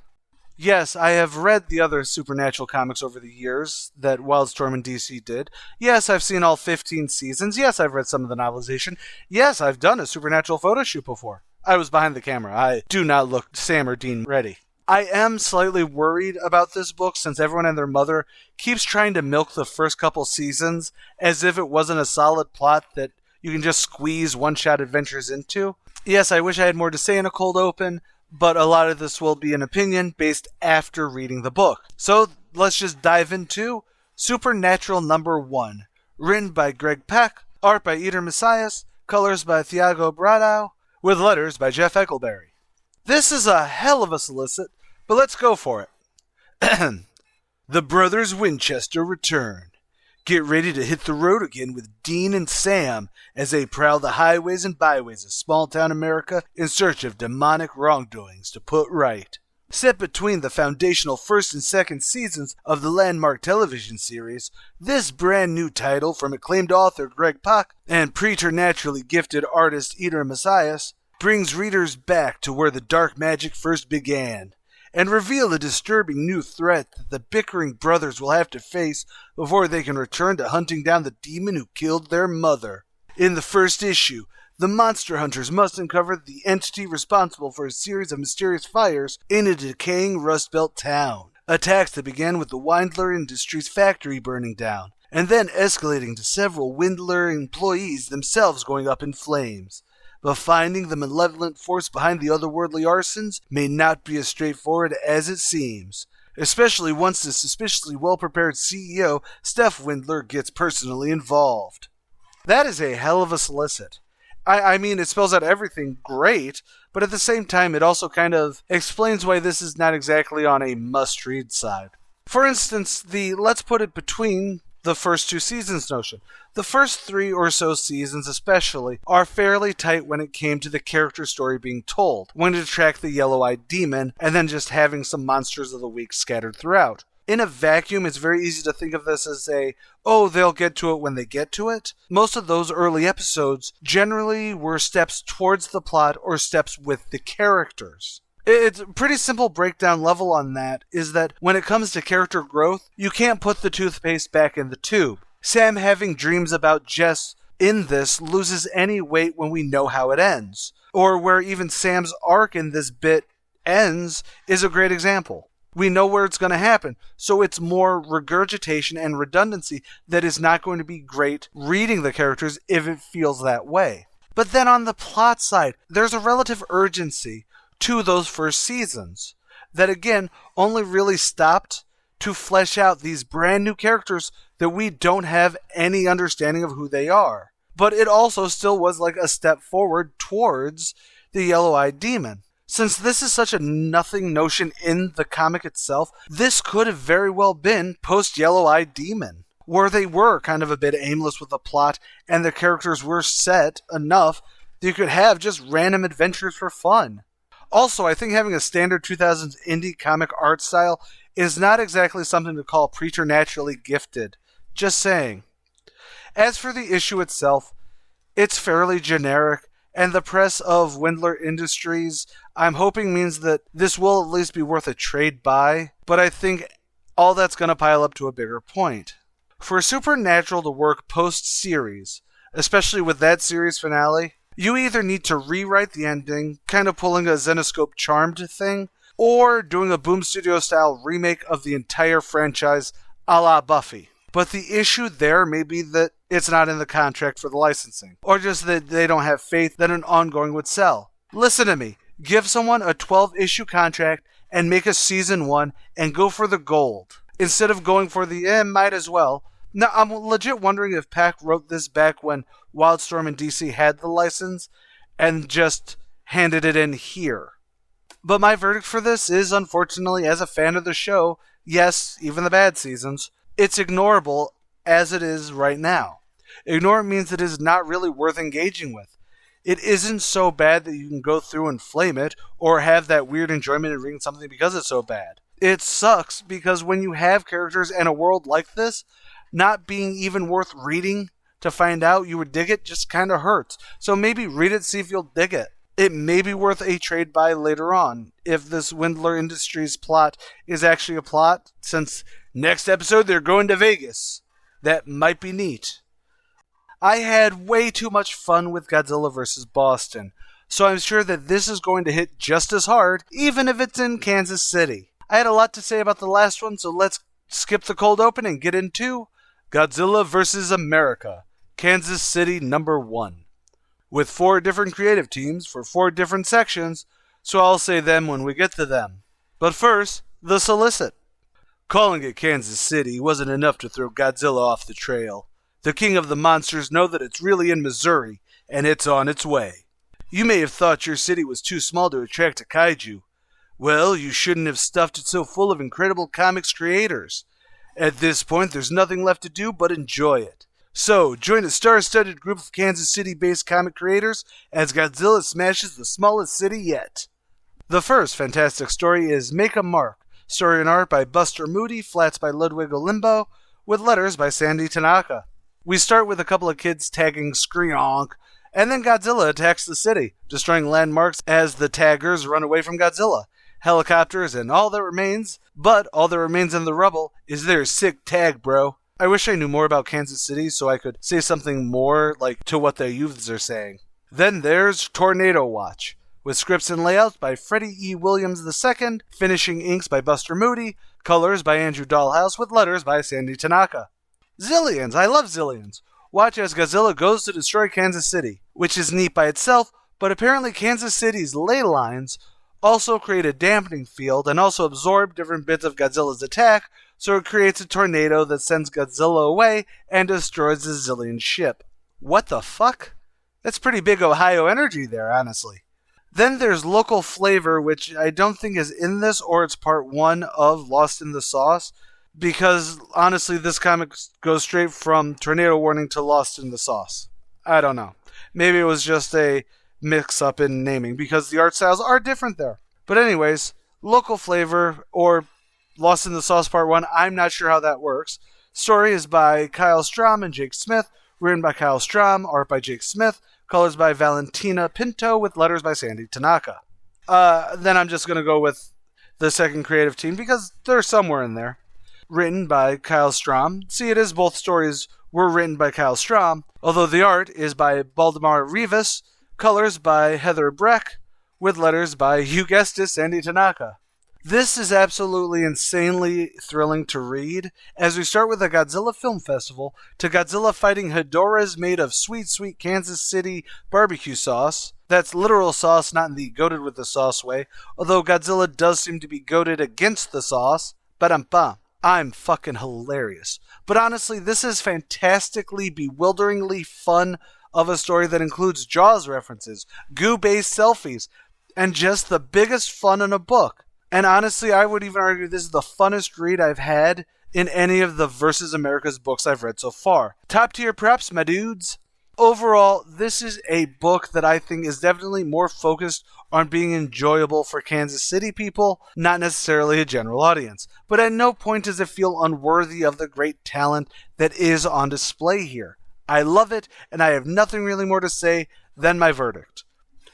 Yes, I have read the other Supernatural comics over the years that Wildstorm and DC did. Yes, I've seen all 15 seasons. Yes, I've read some of the novelization. Yes, I've done a Supernatural photo shoot before. I was behind the camera. I do not look Sam or Dean ready. I am slightly worried about this book since everyone and their mother keeps trying to milk the first couple seasons as if it wasn't a solid plot that you can just squeeze one-shot adventures into. Yes, I wish I had more to say in a cold open, but a lot of this will be an opinion based after reading the book. So let's just dive into Supernatural number 1, written by Greg Pak, art by Eder Messias, colors by Thiago Bradau, with letters by Jeff Eckelberry. This is a hell of a solicit, but let's go for it. The brothers Winchester return. Get ready to hit the road again with Dean and Sam as they prowl the highways and byways of small-town America in search of demonic wrongdoings to put right. Set between the foundational first and second seasons of the landmark television series, this brand new title from acclaimed author Greg Pak and preternaturally gifted artist Eder Messias brings readers back to where the dark magic first began, and reveal a disturbing new threat that the bickering brothers will have to face before they can return to hunting down the demon who killed their mother. In the first issue, the monster hunters must uncover the entity responsible for a series of mysterious fires in a decaying Rust Belt town. Attacks that began with the Windler Industries factory burning down, and then escalating to several Windler employees themselves going up in flames. But finding the malevolent force behind the otherworldly arsons may not be as straightforward as it seems, especially once the suspiciously well-prepared CEO, Steph Windler, gets personally involved. That is a hell of a solicit. I mean, it spells out everything great, but at the same time, it also kind of explains why this is not exactly on a must-read side. For instance, the let's put it between the first 2 seasons notion. The first 3 or so seasons especially are fairly tight when it came to the character story being told, when to track the yellow-eyed demon, and then just having some monsters of the week scattered throughout. In a vacuum, it's very easy to think of this as they'll get to it when they get to it. Most of those early episodes generally were steps towards the plot or steps with the characters. It's a pretty simple breakdown level on that, is that when it comes to character growth, you can't put the toothpaste back in the tube. Sam having dreams about Jess in this loses any weight when we know how it ends. Or where even Sam's arc in this bit ends is a great example. We know where it's going to happen, so it's more regurgitation and redundancy that is not going to be great reading the characters if it feels that way. But then on the plot side, there's a relative urgency to those first seasons that again only really stopped to flesh out these brand new characters that we don't have any understanding of who they are. But it also still was like a step forward towards the yellow-eyed demon. Since this is such a nothing notion in the comic itself, this could have very well been post-yellow-eyed demon, where they were kind of a bit aimless with the plot and the characters were set enough that you could have just random adventures for fun. Also, I think having a standard 2000s indie comic art style is not exactly something to call preternaturally gifted. Just saying. As for the issue itself, it's fairly generic, and the press of Windler Industries, I'm hoping means that this will at least be worth a trade buy, but I think all that's going to pile up to a bigger point. For Supernatural to work post-series, especially with that series finale, you either need to rewrite the ending, kind of pulling a Zenescope Charmed thing, or doing a Boom Studio-style remake of the entire franchise a la Buffy. But the issue there may be that it's not in the contract for the licensing, or just that they don't have faith that an ongoing would sell. Listen to me. Give someone a 12-issue contract and make a season 1 and go for the gold, instead of going for the might as well. Now, I'm legit wondering if Pack wrote this back when Wildstorm and DC had the license and just handed it in here. But my verdict for this is, unfortunately, as a fan of the show, yes, even the bad seasons, it's ignorable as it is right now. Ignore means it is not really worth engaging with. It isn't so bad that you can go through and flame it, or have that weird enjoyment in reading something because it's so bad. It sucks because when you have characters and a world like this, not being even worth reading to find out you would dig it just kind of hurts. So maybe read it, see if you'll dig it. It may be worth a trade buy later on, if this Windler Industries plot is actually a plot, since next episode they're going to Vegas. That might be neat. I had way too much fun with Godzilla vs. Boston, so I'm sure that this is going to hit just as hard, even if it's in Kansas City. I had a lot to say about the last one, so let's skip the cold open and get into Godzilla vs. America, Kansas City #1. With 4 different creative teams for 4 different sections, so I'll say them when we get to them. But first, the solicit. Calling it Kansas City wasn't enough to throw Godzilla off the trail. The king of the monsters know that it's really in Missouri, and it's on its way. You may have thought your city was too small to attract a kaiju. Well, you shouldn't have stuffed it so full of incredible comics creators. At this point, there's nothing left to do but enjoy it. So, join a star-studded group of Kansas City-based comic creators as Godzilla smashes the smallest city yet. The first fantastic story is Make a Mark, story and art by Buster Moody, flats by Ludwig Olimbo, with letters by Sandy Tanaka. We start with a couple of kids tagging Skreonk, and then Godzilla attacks the city, destroying landmarks as the taggers run away from Godzilla. Helicopters and all that remains, but all that remains in the rubble is their sick tag, bro. I wish I knew more about Kansas City so I could say something more like to what their youths are saying. Then there's Tornado Watch, with scripts and layouts by Freddie E. Williams II, finishing inks by Buster Moody, colors by Andrew Dahlhaus, with letters by Sandy Tanaka. Zillions! I love Zillions! Watch as Godzilla goes to destroy Kansas City, which is neat by itself, but apparently Kansas City's ley lines also create a dampening field and also absorb different bits of Godzilla's attack, so it creates a tornado that sends Godzilla away and destroys the Zillion ship. What the fuck? That's pretty big Ohio energy there, honestly. Then there's Local Flavor, which I don't think is in this, or it's part 1 of Lost in the Sauce, because honestly, this comic goes straight from Tornado Warning to Lost in the Sauce. I don't know. Maybe it was just a mix-up in naming, because the art styles are different there. But anyways, local flavor, or Lost in the Sauce Part 1, I'm not sure how that works. Story is by Kyle Strahm and Jake Smith, written by Kyle Strahm, art by Jake Smith, colors by Valentina Pinto, with letters by Sandy Tanaka. Then I'm just going to go with the second creative team, because they're somewhere in there. Written by Kyle Strahm. See, it is both stories were written by Kyle Strahm, although the art is by Baldemar Rivas, colors by Heather Breck, with letters by, you guessed it, Sandy Tanaka. This is absolutely insanely thrilling to read, as we start with the Godzilla Film Festival to Godzilla fighting Hedoras made of sweet, sweet Kansas City barbecue sauce. That's literal sauce, not in the goated with the sauce way, although Godzilla does seem to be goated against the sauce. Ba-dum-bum. I'm fucking hilarious. But honestly, this is fantastically, bewilderingly fun of a story that includes Jaws references, goo-based selfies, and just the biggest fun in a book. And honestly, I would even argue this is the funnest read I've had in any of the Versus America's books I've read so far. Top tier props, my dudes. Overall, this is a book that I think is definitely more focused on being enjoyable for Kansas City people, not necessarily a general audience. But at no point does it feel unworthy of the great talent that is on display here. I love it, and I have nothing really more to say than my verdict.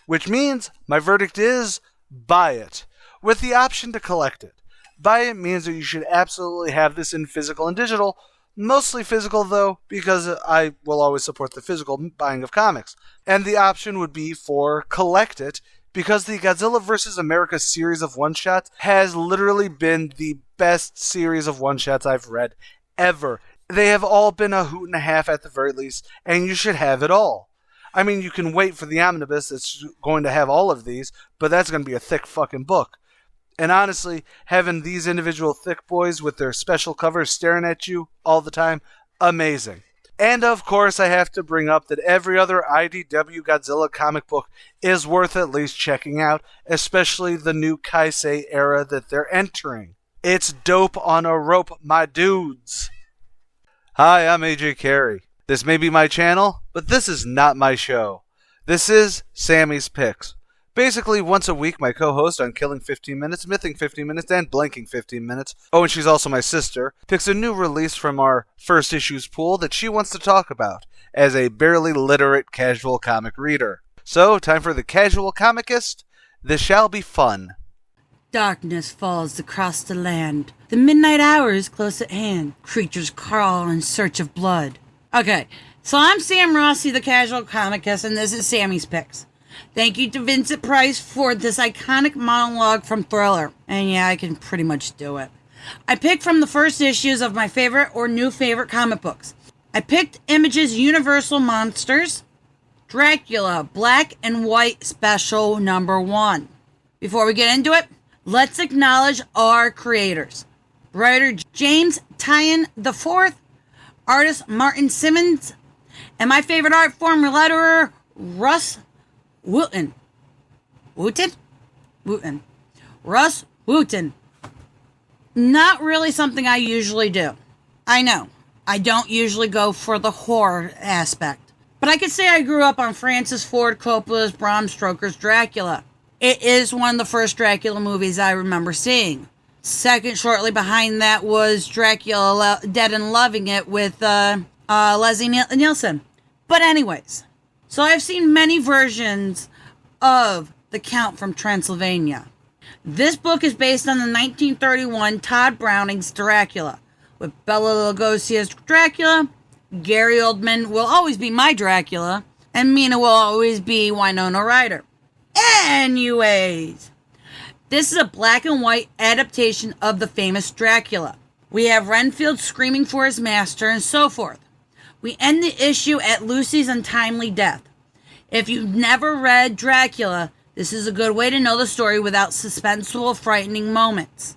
Which means my verdict is, buy it, with the option to collect it. Buy it means that you should absolutely have this in physical and digital, mostly physical though, because I will always support the physical buying of comics. And the option would be for collect it, because the Godzilla vs. America series of one-shots has literally been the best series of one-shots I've read ever. They have all been a hoot and a half at the very least, and you should have it all. I mean, you can wait for the omnibus that's going to have all of these, but that's going to be a thick fucking book. And honestly, having these individual thick boys with their special covers staring at you all the time, amazing. And of course, I have to bring up that every other IDW Godzilla comic book is worth at least checking out, especially the new Kaisei era that they're entering. It's dope on a rope, my dudes. Hi, I'm AJ Carey. This may be my channel, but this is not my show. This is Sammy's Picks. Basically, once a week, my co-host on Killing 15 Minutes, Mything 15 Minutes, and Blanking 15 Minutes, oh, and she's also my sister, picks a new release from our first issues pool that she wants to talk about, as a barely literate casual comic reader. So, time for the casual comicist. This shall be fun. Darkness falls across the land. The midnight hour is close at hand. Creatures crawl in search of blood. Okay, so I'm Sam Rossi, the casual comicist, and this is Sammy's Picks. Thank you to Vincent Price for this iconic monologue from Thriller. And yeah, I can pretty much do it. I picked from the first issues of my favorite or new favorite comic books. I picked Image's Universal Monsters, Dracula, Black and White Special Number 1. Before we get into it, let's acknowledge our creators. Writer James Tyan IV, artist Martin Simmons, and my favorite art form letterer Russ Wooten. Russ Wooten. Not really something I usually do. I know, I don't usually go for the horror aspect. But I could say I grew up on Francis Ford Coppola's Bram Stoker's Dracula. It is one of the first Dracula movies I remember seeing. Second, shortly behind that, was Dracula Dead and Loving It with Leslie Nielsen. But anyways, so I've seen many versions of The Count from Transylvania. This book is based on the 1931 Todd Browning's Dracula, with Bela Lugosi as Dracula, Gary Oldman will always be my Dracula, and Mina will always be Winona Ryder. Anyways, this is a black and white adaptation of the famous Dracula. We have Renfield screaming for his master and so forth. We end the issue at Lucy's untimely death. If you've never read Dracula, this is a good way to know the story without suspenseful, frightening moments.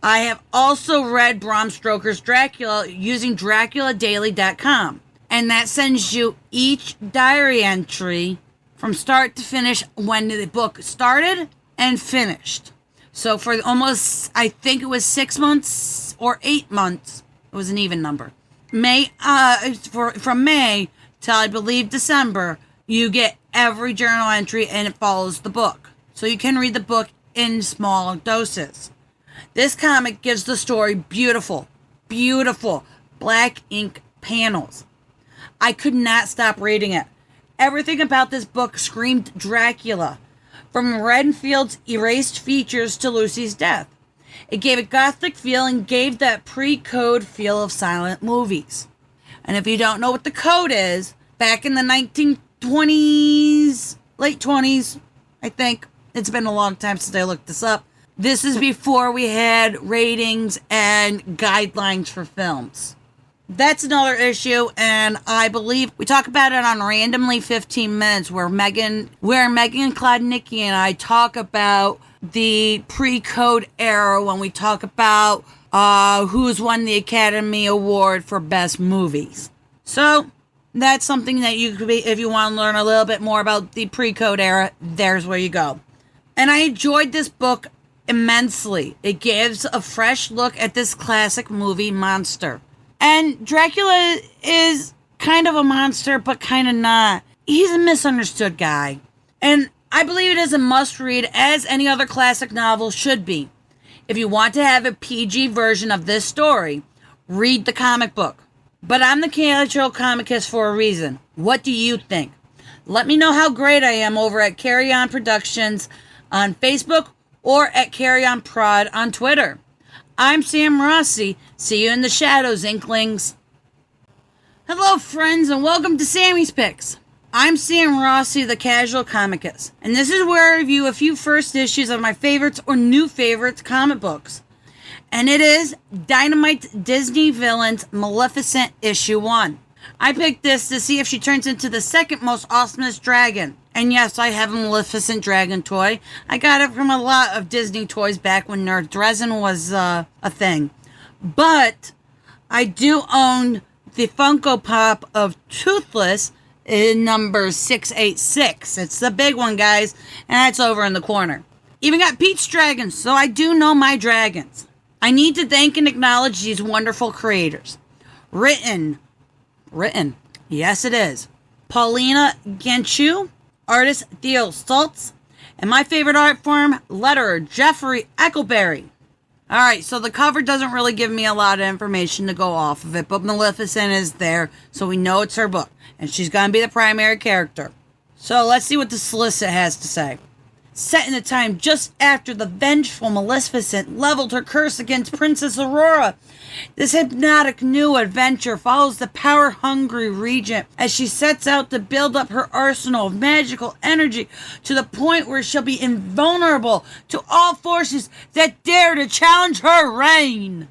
I have also read Bram Stoker's Dracula using DraculaDaily.com, and that sends you each diary entry from start to finish when the book started and finished. So for almost, I think it was 6 months or 8 months, it was an even number. From May till I believe December, you get every journal entry and it follows the book. So you can read the book in small doses. This comic gives the story beautiful, beautiful black ink panels. I could not stop reading it. Everything about this book screamed Dracula, from Renfield's erased features to Lucy's death. It gave a gothic feel and gave that pre-code feel of silent movies. And if you don't know what the code is, back in the 1920s, late 20s, I think, it's been a long time since I looked this up. This is before we had ratings and guidelines for films. That's another issue, and I believe we talk about it on Randomly 15 Minutes, where Megan Klodnicki and I talk about the pre-code era when we talk about who's won the Academy Award for Best Movies. So that's something that you could be, if you want to learn a little bit more about the pre-code era, there's where you go. And I enjoyed this book immensely. It gives a fresh look at this classic movie monster. And Dracula is kind of a monster, but kind of not. He's a misunderstood guy. And I believe it is a must-read, as any other classic novel should be. If you want to have a PG version of this story, read the comic book. But I'm the casual comicist for a reason. What do you think? Let me know how great I am over at Carry On Productions on Facebook or at Carry On Prod on Twitter. I'm Sam Rossi. See you in the shadows, Inklings. Hello, friends, and welcome to Sammy's Picks. I'm Sam Rossi, the casual comicist, and this is where I review a few first issues of my favorites or new favorites comic books. And it is Dynamite's Disney Villains Maleficent Issue 1. I picked this to see if she turns into the second most awesomest dragon. And yes, I have a Maleficent dragon toy. I got it from a lot of Disney toys back when Nerd Resin was a thing. But I do own the Funko Pop of Toothless in number 686. It's the big one, guys, and that's over in the corner. Even got Pete's dragons, so I do know my dragons. I need to thank and acknowledge these wonderful creators. Written, yes it is, Paulina Ganchu, artist Theo Stoltz, and my favorite art form, letterer Jeffrey Eckleberry. Alright, so the cover doesn't really give me a lot of information to go off of it, but Maleficent is there, so we know it's her book, and she's going to be the primary character. So let's see what the solicit has to say. Set in a time just after the vengeful Maleficent leveled her curse against Princess Aurora, this hypnotic new adventure follows the power-hungry regent as she sets out to build up her arsenal of magical energy to the point where she'll be invulnerable to all forces that dare to challenge her reign.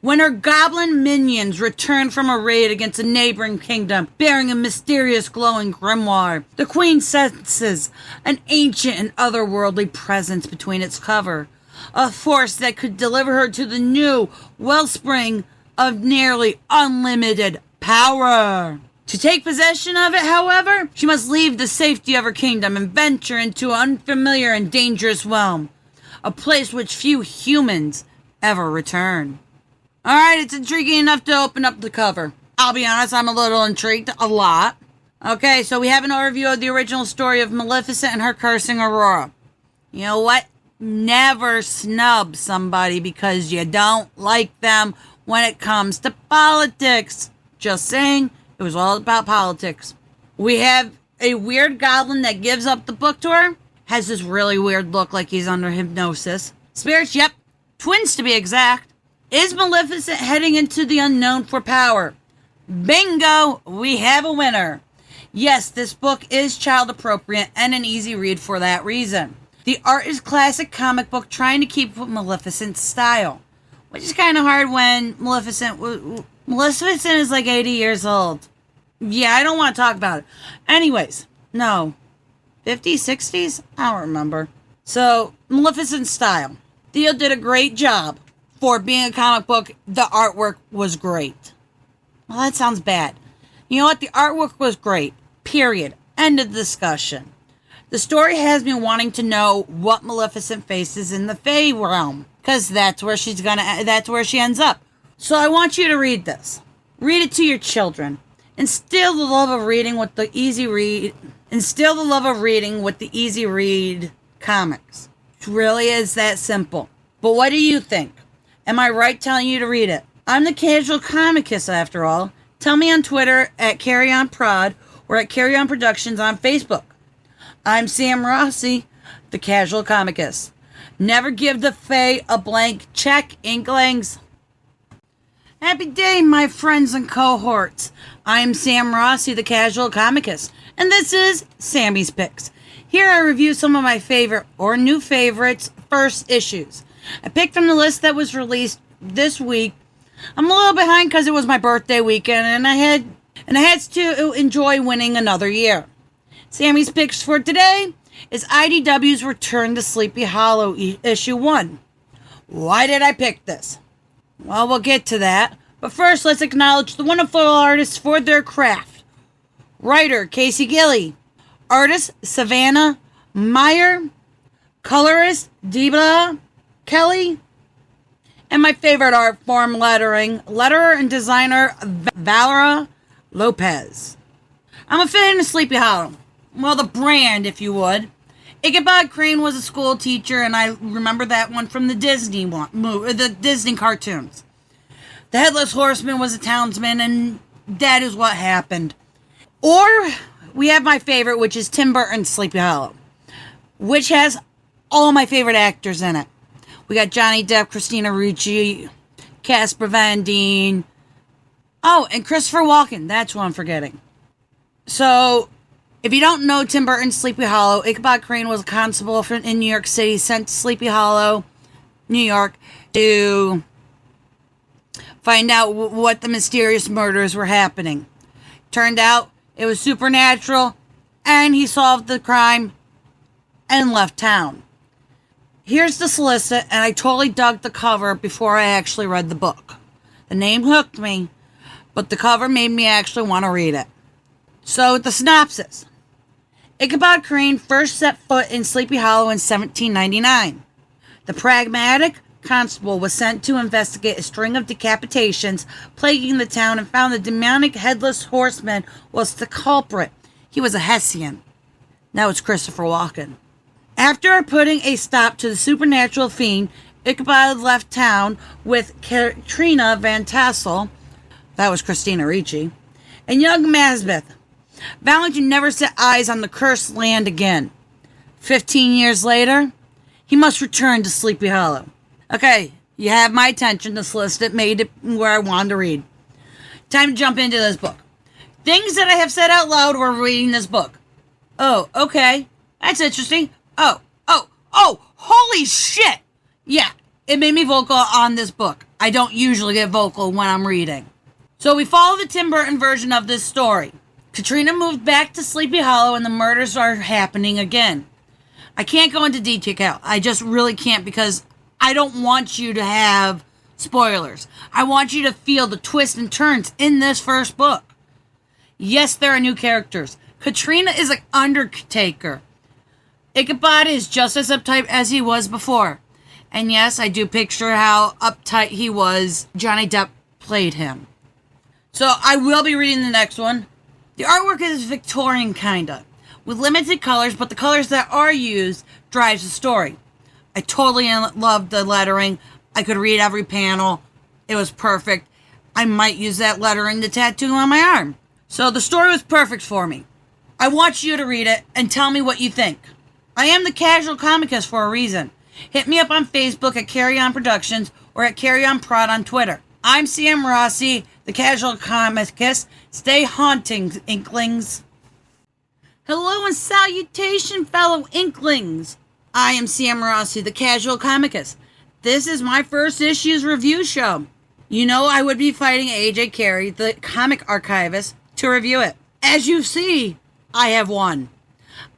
When her goblin minions return from a raid against a neighboring kingdom bearing a mysterious glowing grimoire, the queen senses an ancient and otherworldly presence between its cover, a force that could deliver her to the new wellspring of nearly unlimited power. To take possession of it, however, she must leave the safety of her kingdom and venture into an unfamiliar and dangerous realm, a place which few humans ever return. Alright, it's intriguing enough to open up the cover. I'll be honest, I'm a little intrigued. A lot. Okay, so we have an overview of the original story of Maleficent and her cursing Aurora. You know what? Never snub somebody because you don't like them when it comes to politics. Just saying, it was all about politics. We have a weird goblin that gives up the book to her. Has this really weird look like he's under hypnosis. Spirits, yep. Twins to be exact. Is Maleficent heading into the unknown for power? Bingo! We have a winner. Yes, this book is child appropriate and an easy read for that reason. The art is classic comic book trying to keep with Maleficent's style, which is kind of hard when Maleficent is like 80 years old. Yeah, I don't want to talk about it. Anyways, no. 50s, 60s? I don't remember. So, Maleficent's style. Theo did a great job. For being a comic book, the artwork was great. Well, that sounds bad. You know what? The artwork was great. Period. End of discussion. The story has me wanting to know what Maleficent faces in the Fae realm, because that's where she ends up. So I want you to read this. Read it to your children. Instill the love of reading with the easy read. Instill the love of reading with the easy read comics. It really is that simple. But what do you think? Am I right telling you to read it? I'm the casual comicist after all. Tell me on Twitter at CarryOnProd or at CarryOn Productions on Facebook. I'm Sam Rossi, the casual comicist. Never give the Fae a blank check, Inklings. Happy day, my friends and cohorts. I am Sam Rossi, the casual comicist, and this is Sammy's Picks. Here I review some of my favorite or new favorites first issues. I picked from the list that was released this week. I'm a little behind because it was my birthday weekend, and I had to enjoy winning another year. Sammy's Picks for today is IDW's Return to Sleepy Hollow issue 1. Why did I pick this? Well, we'll get to that. But first, let's acknowledge the wonderful artists for their craft. Writer, Casey Gilley. Artist, Savannah Meyer. Colorist, Debla Kelly. And my favorite art form, lettering, letterer and designer, Valera Lopez. I'm a fan of Sleepy Hollow. Well, the brand, if you would. Ichabod Crane was a school teacher, and I remember that one from the Disney cartoons. The Headless Horseman was a townsman, and that is what happened. Or we have my favorite, which is Tim Burton's Sleepy Hollow, which has all my favorite actors in it. We got Johnny Depp, Christina Ricci, Casper Van Dien. Oh, and Christopher Walken. That's what I'm forgetting. So, if you don't know Tim Burton's Sleepy Hollow, Ichabod Crane was a constable in New York City, sent to Sleepy Hollow, New York, to find out what the mysterious murders were happening. Turned out it was supernatural, and he solved the crime and left town. Here's the solicit, and I totally dug the cover before I actually read the book. The name hooked me, but the cover made me actually want to read it. So, the synopsis. Ichabod Crane first set foot in Sleepy Hollow in 1799. The pragmatic constable was sent to investigate a string of decapitations plaguing the town and found the demonic headless horseman was the culprit. He was a Hessian. Now it's Christopher Walken. After putting a stop to the supernatural fiend, Ichabod left town with Katrina Van Tassel, that was Christina Ricci, and young Masbeth, vowing to never set eyes on the cursed land again. 15 years later, he must return to Sleepy Hollow. Okay, you have my attention. This list that made it where I wanted to read. Time to jump into this book. Things that I have said out loud while reading this book. Oh, okay. That's interesting. Oh, holy shit! Yeah, it made me vocal on this book. I don't usually get vocal when I'm reading. So we follow the Tim Burton version of this story. Katrina moved back to Sleepy Hollow and the murders are happening again. I can't go into detail. I just really can't because I don't want you to have spoilers. I want you to feel the twists and turns in this first book. Yes, there are new characters. Katrina is an undertaker. Ichabod is just as uptight as he was before. And yes, I do picture how uptight he was. Johnny Depp played him. So I will be reading the next one. The artwork is Victorian kinda, with limited colors, but the colors that are used drives the story. I totally loved the lettering. I could read every panel. It was perfect. I might use that lettering to tattoo on my arm. So the story was perfect for me. I want you to read it and tell me what you think. I am the casual comicist for a reason. Hit me up on Facebook at CarryOn Productions or at CarryOnProd on Twitter. I'm Sam Rossi, the casual comicist. Stay haunting, Inklings. Hello and salutation, fellow Inklings. I am Sam Rossi, the casual comicist. This is my first issues review show. You know I would be fighting AJ Carey, the comic archivist, to review it. As you see, I have won.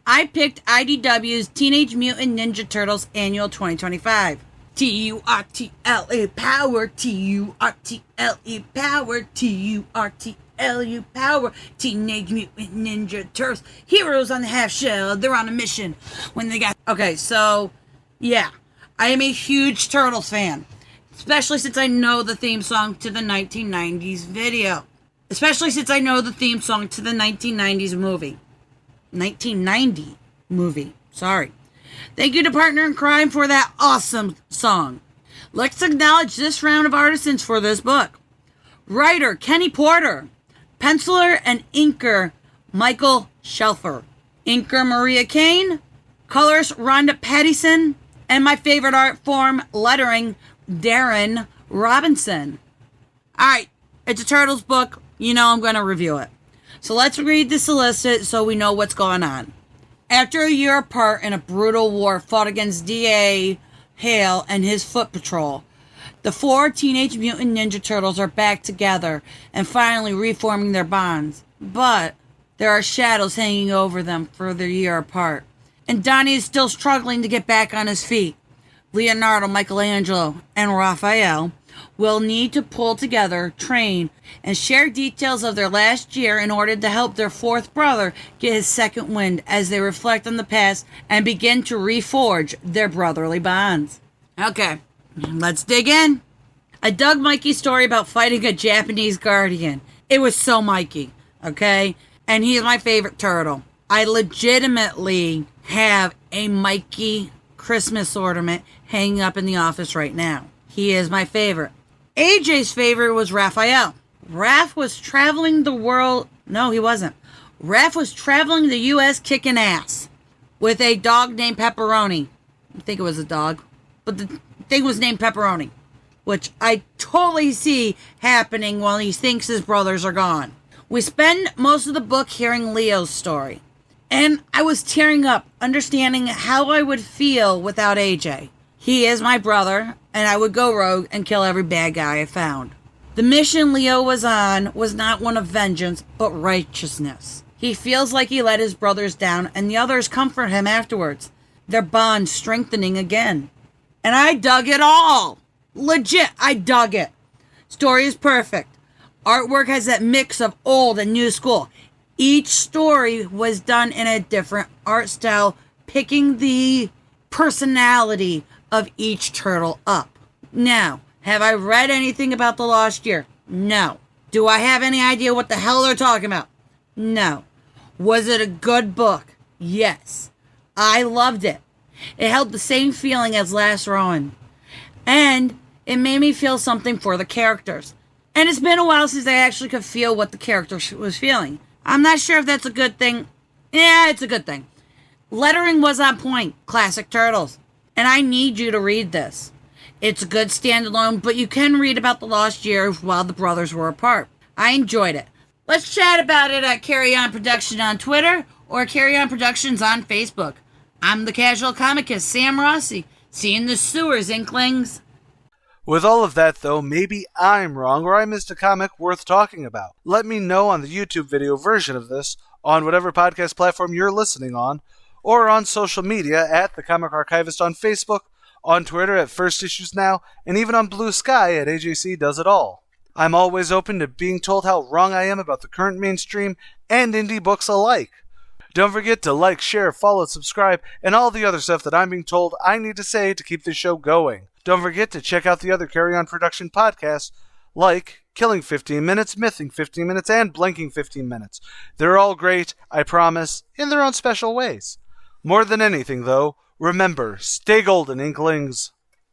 I picked IDW's Teenage Mutant Ninja Turtles Annual 2025. T-U-R-T-L-E power, T-U-R-T-L-E power, T-U-R-T-L-E LU power. Teenage Mutant Ninja Turtles. Heroes on the half shell. They're on a mission when they got... Okay, so, yeah. I am a huge Turtles fan. Especially since I know the theme song to the 1990s video. Especially since I know the theme song to the 1990s movie. 1990 movie. Sorry. Thank you to Partner in Crime for that awesome song. Let's acknowledge this round of artisans for this book. Writer Kenny Porter. Penciler and inker Michael Shelfer. Inker Maria Kane. Colorist Rhonda Pattison. And my favorite art form, lettering, Darren Robinson. Alright, it's a Turtles book. You know I'm going to review it. So let's read the solicit so we know what's going on. After a year apart in a brutal war fought against D.A. Hale and his foot patrol, the 4 Teenage Mutant Ninja Turtles are back together and finally reforming their bonds. But there are shadows hanging over them for their year apart. And Donnie is still struggling to get back on his feet. Leonardo, Michelangelo, and Raphael will need to pull together, train, and share details of their last year in order to help their fourth brother get his second wind as they reflect on the past and begin to reforge their brotherly bonds. Okay, let's dig in. I dug Mikey's story about fighting a Japanese guardian. It was so Mikey, okay? And he's my favorite turtle. I legitimately have a Mikey Christmas ornament hanging up in the office right now. He is my favorite. AJ's favorite was Raphael. Raph was traveling the world. No, he wasn't. Raph was traveling the U.S. kicking ass with a dog named Pepperoni. I think it was a dog. But the thing was named Pepperoni, which I totally see happening while he thinks his brothers are gone. We spend most of the book hearing Leo's story. And I was tearing up, understanding how I would feel without AJ. He is my brother, and I would go rogue and kill every bad guy I found. The mission Leo was on was not one of vengeance, but righteousness. He feels like he let his brothers down, and the others comfort him afterwards, their bond strengthening again. And I dug it all. Legit, I dug it. Story is perfect. Artwork has that mix of old and new school. Each story was done in a different art style, picking the personality of each turtle up. Now, have I read anything about the Lost Year? No. Do I have any idea what the hell they're talking about? No. Was it a good book? Yes. I loved it. It held the same feeling as Last Rowan. And it made me feel something for the characters. And it's been a while since I actually could feel what the character was feeling. I'm not sure if that's a good thing. Yeah, it's a good thing. Lettering was on point. Classic Turtles. And I need you to read this. It's a good standalone, but you can read about the Lost Year while the brothers were apart. I enjoyed it. Let's chat about it at Carry On Production on Twitter or Carry On Productions on Facebook. I'm the casual comicist, Sam Rossi. See you in the sewers, Inklings. With all of that, though, maybe I'm wrong or I missed a comic worth talking about. Let me know on the YouTube video version of this, on whatever podcast platform you're listening on, or on social media at The Comic Archivist on Facebook, on Twitter at First Issues Now, and even on Blue Sky at AJC Does It All. I'm always open to being told how wrong I am about the current mainstream and indie books alike. Don't forget to like, share, follow, subscribe, and all the other stuff that I'm being told I need to say to keep this show going. Don't forget to check out the other Carry On Production podcasts, like Killing 15 Minutes, Mything 15 Minutes, and Blanking 15 Minutes. They're all great, I promise, in their own special ways. More than anything, though, remember, stay golden, Inklings.